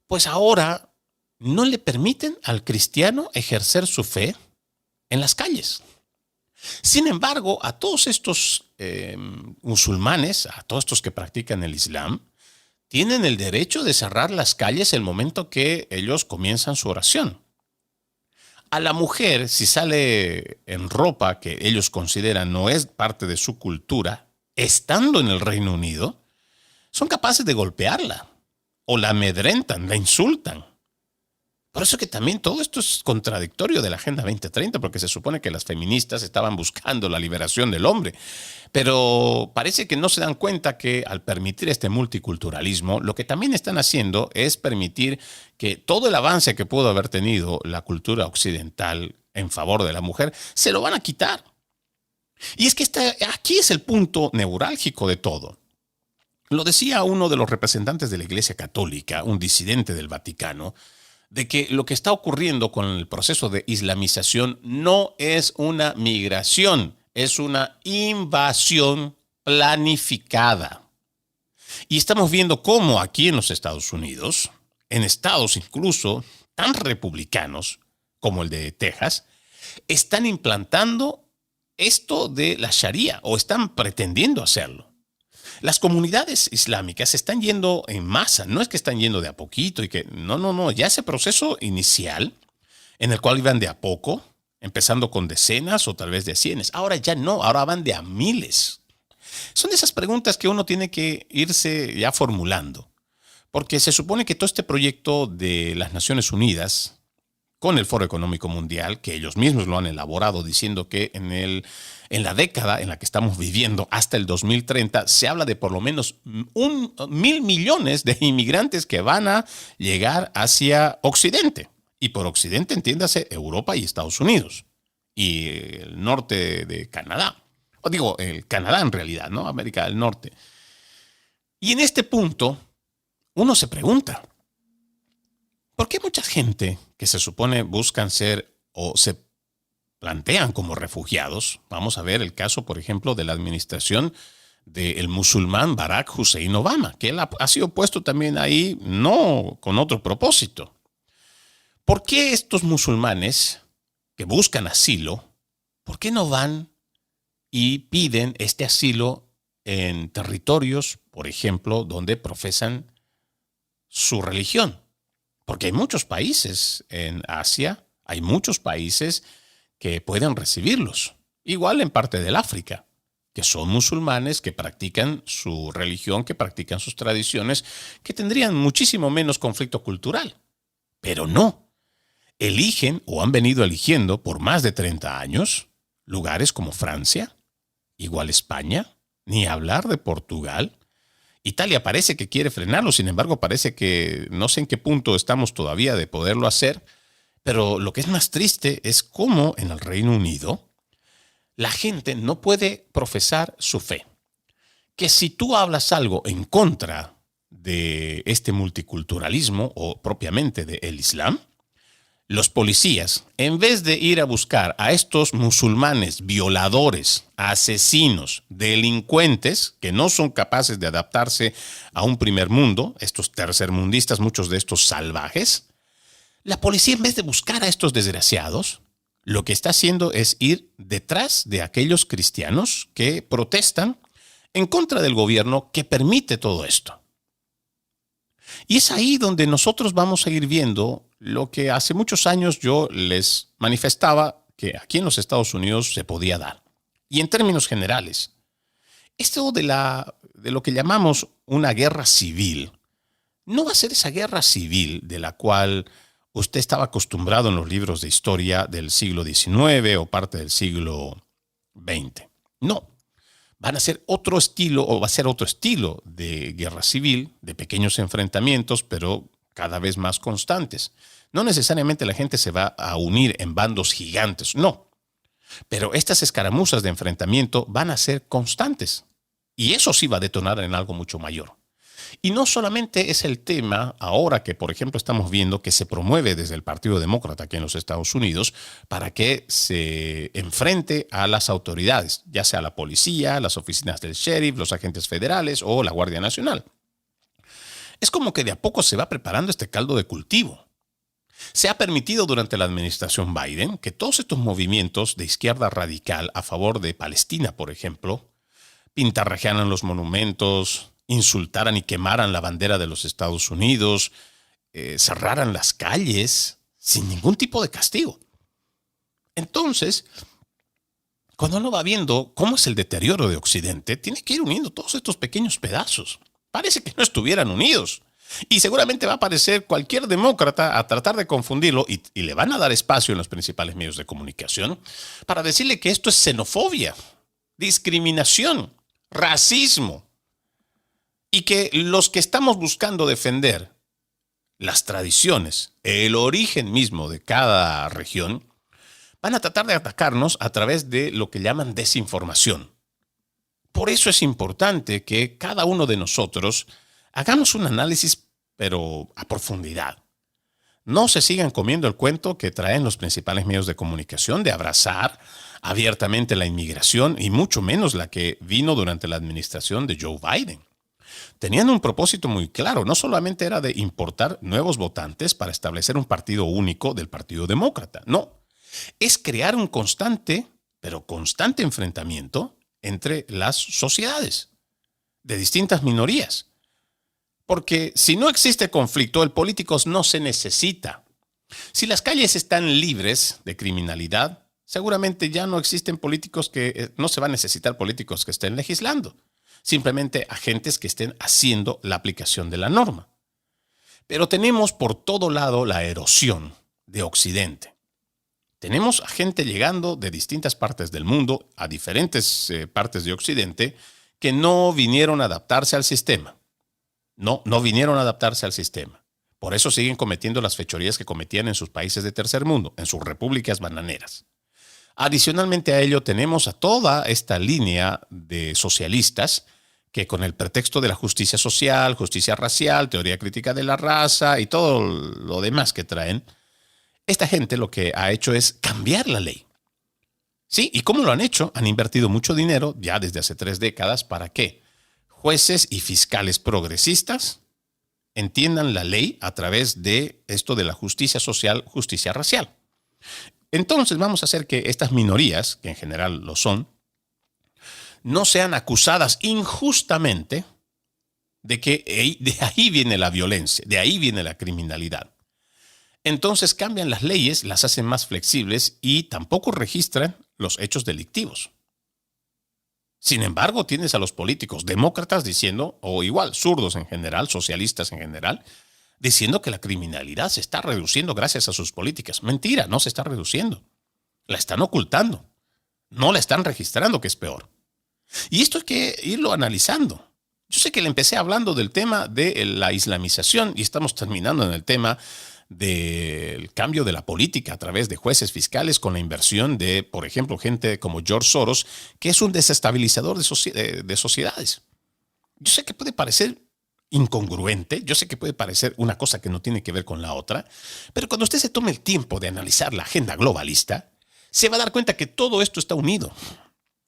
pues ahora no le permiten al cristiano ejercer su fe en las calles. Sin embargo, a todos estos musulmanes, a todos estos que practican el Islam, tienen el derecho de cerrar las calles el momento que ellos comienzan su oración. A la mujer, si sale en ropa que ellos consideran no es parte de su cultura, estando en el Reino Unido, son capaces de golpearla, o la amedrentan, la insultan. Por eso que también todo esto es contradictorio de la Agenda 2030, porque se supone que las feministas estaban buscando la liberación del hombre. Pero parece que no se dan cuenta que al permitir este multiculturalismo, lo que también están haciendo es permitir que todo el avance que pudo haber tenido la cultura occidental en favor de la mujer, se lo van a quitar. Y es que aquí es el punto neurálgico de todo. Lo decía uno de los representantes de la Iglesia Católica, un disidente del Vaticano, de que lo que está ocurriendo con el proceso de islamización no es una migración, es una invasión planificada. Y estamos viendo cómo aquí en los Estados Unidos, en estados incluso tan republicanos como el de Texas, están implantando esto de la Sharia o están pretendiendo hacerlo. Las comunidades islámicas están yendo en masa, no es que están yendo de a poquito y que no, ya ese proceso inicial en el cual iban de a poco, empezando con decenas o tal vez de cienes, ahora ya no, ahora van de a miles. Son de esas preguntas que uno tiene que irse ya formulando, porque se supone que todo este proyecto de las Naciones Unidas con el Foro Económico Mundial, que ellos mismos lo han elaborado diciendo que en la década en la que estamos viviendo, hasta el 2030, se habla de por lo menos 1.000 millones de inmigrantes que van a llegar hacia Occidente. Y por Occidente entiéndase Europa y Estados Unidos. Y el norte de Canadá. O digo, el Canadá en realidad, ¿no? América del Norte. Y en este punto, uno se pregunta, ¿por qué mucha gente que se supone buscan ser o se plantean como refugiados? Vamos a ver el caso, por ejemplo, de la administración del musulmán Barack Hussein Obama, que él ha sido puesto también ahí no con otro propósito. ¿Por qué estos musulmanes que buscan asilo, por qué no van y piden este asilo en territorios, por ejemplo, donde profesan su religión? Porque hay muchos países en Asia, hay muchos países que pueden recibirlos. Igual en parte del África, que son musulmanes, que practican su religión, que practican sus tradiciones, que tendrían muchísimo menos conflicto cultural. Pero no. Eligen o han venido eligiendo por más de 30 años lugares como Francia, igual España, ni hablar de Portugal. Italia parece que quiere frenarlo, sin embargo parece que no sé en qué punto estamos todavía de poderlo hacer, pero lo que es más triste es cómo en el Reino Unido la gente no puede profesar su fe. Que si tú hablas algo en contra de este multiculturalismo o propiamente del Islam, los policías, en vez de ir a buscar a estos musulmanes violadores, asesinos, delincuentes, que no son capaces de adaptarse a un primer mundo, estos tercermundistas, muchos de estos salvajes, la policía, en vez de buscar a estos desgraciados, lo que está haciendo es ir detrás de aquellos cristianos que protestan en contra del gobierno que permite todo esto. Y es ahí donde nosotros vamos a ir viendo lo que hace muchos años yo les manifestaba que aquí en los Estados Unidos se podía dar. Y en términos generales, esto de lo que llamamos una guerra civil, no va a ser esa guerra civil de la cual usted estaba acostumbrado en los libros de historia del siglo XIX o parte del siglo XX. No. Van a ser otro estilo, o va a ser otro estilo de guerra civil, de pequeños enfrentamientos, pero cada vez más constantes. No necesariamente la gente se va a unir en bandos gigantes, no. Pero estas escaramuzas de enfrentamiento van a ser constantes. Y eso sí va a detonar en algo mucho mayor. Y no solamente es el tema ahora que, por ejemplo, estamos viendo que se promueve desde el Partido Demócrata aquí en los Estados Unidos para que se enfrente a las autoridades, ya sea la policía, las oficinas del sheriff, los agentes federales o la Guardia Nacional. Es como que de a poco se va preparando este caldo de cultivo. Se ha permitido durante la administración Biden que todos estos movimientos de izquierda radical a favor de Palestina, por ejemplo, pintarrajearan los monumentos, insultaran y quemaran la bandera de los Estados Unidos, cerraran las calles sin ningún tipo de castigo. Entonces, cuando uno va viendo cómo es el deterioro de Occidente, tiene que ir uniendo todos estos pequeños pedazos. Parece que no estuvieran unidos. Y seguramente va a aparecer cualquier demócrata a tratar de confundirlo y le van a dar espacio en los principales medios de comunicación para decirle que esto es xenofobia, discriminación, racismo. Y que los que estamos buscando defender las tradiciones, el origen mismo de cada región, van a tratar de atacarnos a través de lo que llaman desinformación. Por eso es importante que cada uno de nosotros hagamos un análisis, pero a profundidad. No se sigan comiendo el cuento que traen los principales medios de comunicación de abrazar abiertamente la inmigración y mucho menos la que vino durante la administración de Joe Biden. Tenían un propósito muy claro, no solamente era de importar nuevos votantes para establecer un partido único del Partido Demócrata, no, es crear un constante, pero constante enfrentamiento entre las sociedades de distintas minorías. Porque si no existe conflicto, el político no se necesita. Si las calles están libres de criminalidad, seguramente ya no existen políticos no se va a necesitar políticos que estén legislando. Simplemente agentes que estén haciendo la aplicación de la norma. Pero tenemos por todo lado la erosión de Occidente. Tenemos a gente llegando de distintas partes del mundo, a diferentes partes de Occidente, que no vinieron a adaptarse al sistema. No vinieron a adaptarse al sistema. Por eso siguen cometiendo las fechorías que cometían en sus países de tercer mundo, en sus repúblicas bananeras. Adicionalmente a ello tenemos a toda esta línea de socialistas que con el pretexto de la justicia social, justicia racial, teoría crítica de la raza y todo lo demás que traen, esta gente lo que ha hecho es cambiar la ley. Sí, ¿y cómo lo han hecho? Han invertido mucho dinero ya desde hace 3 décadas para que jueces y fiscales progresistas entiendan la ley a través de esto de la justicia social, justicia racial. Entonces vamos a hacer que estas minorías, que en general lo son, no sean acusadas injustamente de que de ahí viene la violencia, de ahí viene la criminalidad. Entonces cambian las leyes, las hacen más flexibles y tampoco registran los hechos delictivos. Sin embargo, tienes a los políticos demócratas diciendo, o igual zurdos en general, socialistas en general, diciendo que la criminalidad se está reduciendo gracias a sus políticas. Mentira, no se está reduciendo. La están ocultando. No la están registrando, que es peor. Y esto hay que irlo analizando. Yo sé que le empecé hablando del tema de la islamización y estamos terminando en el tema del cambio de la política a través de jueces fiscales con la inversión de, por ejemplo, gente como George Soros, que es un desestabilizador de sociedades. Yo sé que puede parecer incongruente, yo sé que puede parecer una cosa que no tiene que ver con la otra, pero cuando usted se tome el tiempo de analizar la agenda globalista, se va a dar cuenta que todo esto está unido.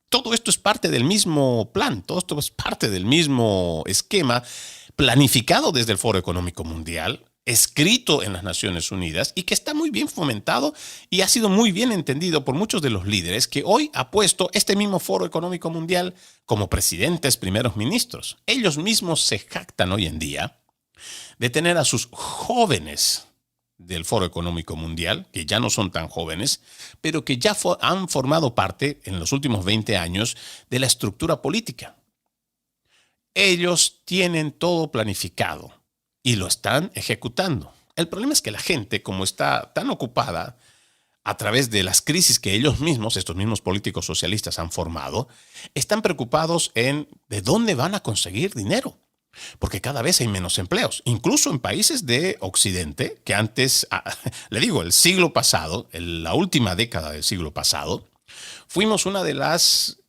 Todo esto es parte del mismo plan, todo esto es parte del mismo esquema planificado desde el Foro Económico Mundial, escrito en las Naciones Unidas y que está muy bien fomentado y ha sido muy bien entendido por muchos de los líderes que hoy ha puesto este mismo Foro Económico Mundial como presidentes, primeros ministros. Ellos mismos se jactan hoy en día de tener a sus jóvenes del Foro Económico Mundial, que ya no son tan jóvenes, pero que ya han formado parte en los últimos 20 años de la estructura política. Ellos tienen todo planificado y lo están ejecutando. El problema es que la gente, como está tan ocupada a través de las crisis que ellos mismos, estos mismos políticos socialistas han formado, están preocupados en de dónde van a conseguir dinero. Porque cada vez hay menos empleos, incluso en países de Occidente, que antes, le digo, el siglo pasado, la última década del siglo pasado, fuimos una de las,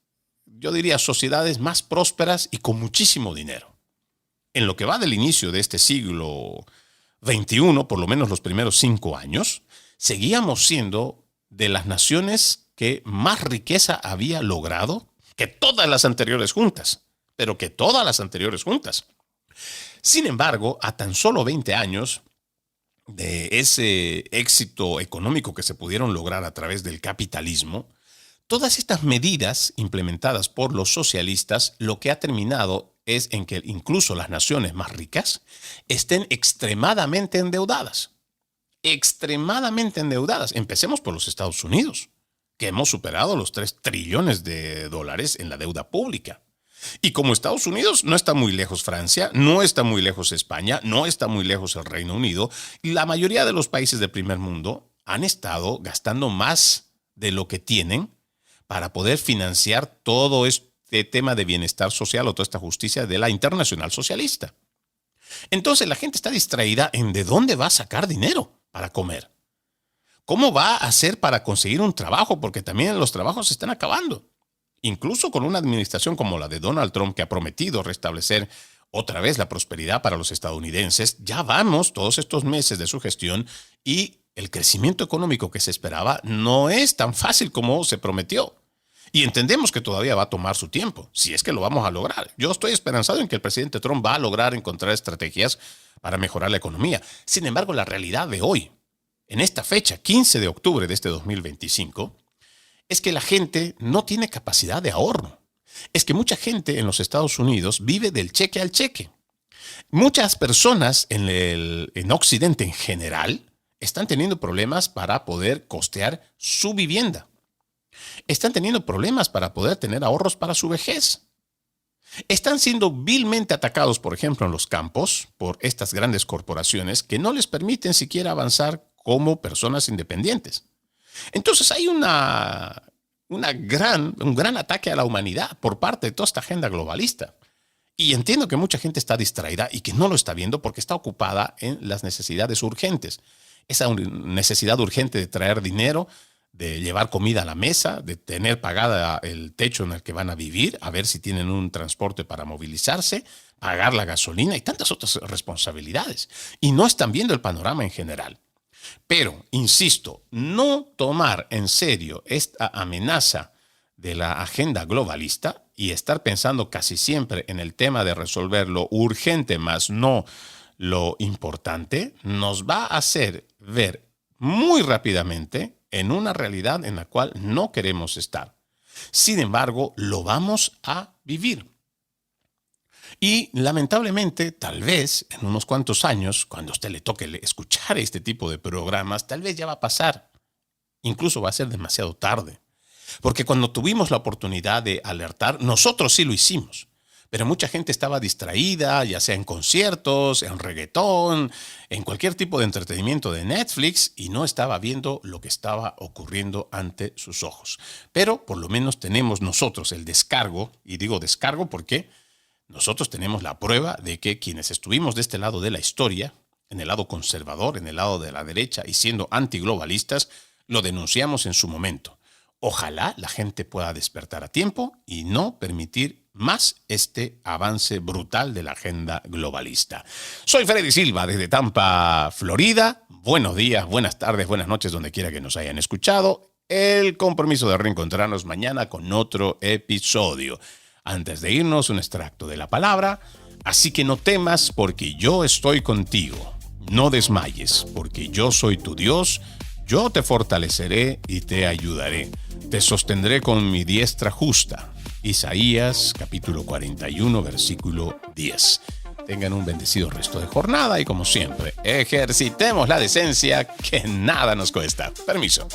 yo diría, sociedades más prósperas y con muchísimo dinero. en lo que va del inicio de este siglo XXI, por lo menos los primeros 5 años, seguíamos siendo de las naciones que más riqueza había logrado que todas las anteriores juntas, pero que todas las anteriores juntas. Sin embargo, a tan solo 20 años de ese éxito económico que se pudieron lograr a través del capitalismo, todas estas medidas implementadas por los socialistas lo que ha terminado es en que incluso las naciones más ricas estén extremadamente endeudadas. Extremadamente endeudadas. Empecemos por los Estados Unidos, que hemos superado los $3 trillones en la deuda pública. Y como Estados Unidos, no está muy lejos Francia, no está muy lejos España, no está muy lejos el Reino Unido, y la mayoría de los países del primer mundo han estado gastando más de lo que tienen para poder financiar todo este tema de bienestar social o toda esta justicia de la Internacional Socialista. Entonces la gente está distraída en de dónde va a sacar dinero para comer. ¿Cómo va a hacer para conseguir un trabajo? Porque también los trabajos se están acabando. Incluso con una administración como la de Donald Trump, que ha prometido restablecer otra vez la prosperidad para los estadounidenses, ya vamos todos estos meses de su gestión y el crecimiento económico que se esperaba no es tan fácil como se prometió. Y entendemos que todavía va a tomar su tiempo, si es que lo vamos a lograr. Yo estoy esperanzado en que el presidente Trump va a lograr encontrar estrategias para mejorar la economía. Sin embargo, la realidad de hoy, en esta fecha, 15 de octubre de este 2025, es que la gente no tiene capacidad de ahorro. Es que mucha gente en los Estados Unidos vive del cheque al cheque. Muchas personas en Occidente en general están teniendo problemas para poder costear su vivienda. Están teniendo problemas para poder tener ahorros para su vejez. Están siendo vilmente atacados, por ejemplo, en los campos por estas grandes corporaciones que no les permiten siquiera avanzar como personas independientes. Entonces hay un gran ataque a la humanidad por parte de toda esta agenda globalista. Y entiendo que mucha gente está distraída y que no lo está viendo porque está ocupada en las necesidades urgentes. Esa necesidad urgente de traer dinero, de llevar comida a la mesa, de tener pagada el techo en el que van a vivir, a ver si tienen un transporte para movilizarse, pagar la gasolina y tantas otras responsabilidades. Y no están viendo el panorama en general. Pero, insisto, no tomar en serio esta amenaza de la agenda globalista y estar pensando casi siempre en el tema de resolver lo urgente más no lo importante, nos va a hacer ver muy rápidamente en una realidad en la cual no queremos estar. Sin embargo, lo vamos a vivir. Y lamentablemente, tal vez en unos cuantos años, cuando a usted le toque escuchar este tipo de programas, tal vez ya va a pasar. Incluso va a ser demasiado tarde. Porque cuando tuvimos la oportunidad de alertar, nosotros sí lo hicimos. Pero mucha gente estaba distraída, ya sea en conciertos, en reggaetón, en cualquier tipo de entretenimiento de Netflix, y no estaba viendo lo que estaba ocurriendo ante sus ojos. Pero por lo menos tenemos nosotros el descargo, y digo descargo porque nosotros tenemos la prueba de que quienes estuvimos de este lado de la historia, en el lado conservador, en el lado de la derecha y siendo antiglobalistas, lo denunciamos en su momento. Ojalá la gente pueda despertar a tiempo y no permitir más este avance brutal de la agenda globalista. Soy Freddy Silva desde Tampa, Florida. Buenos días, buenas tardes, buenas noches, donde quiera que nos hayan escuchado. El compromiso de reencontrarnos mañana con otro episodio. Antes de irnos, un extracto de la palabra. Así que no temas, porque yo estoy contigo. No desmayes, porque yo soy tu Dios. Yo te fortaleceré y te ayudaré. Te sostendré con mi diestra justa. Isaías, capítulo 41, versículo 10. Tengan un bendecido resto de jornada y, como siempre, ejercitemos la decencia que nada nos cuesta. Permiso.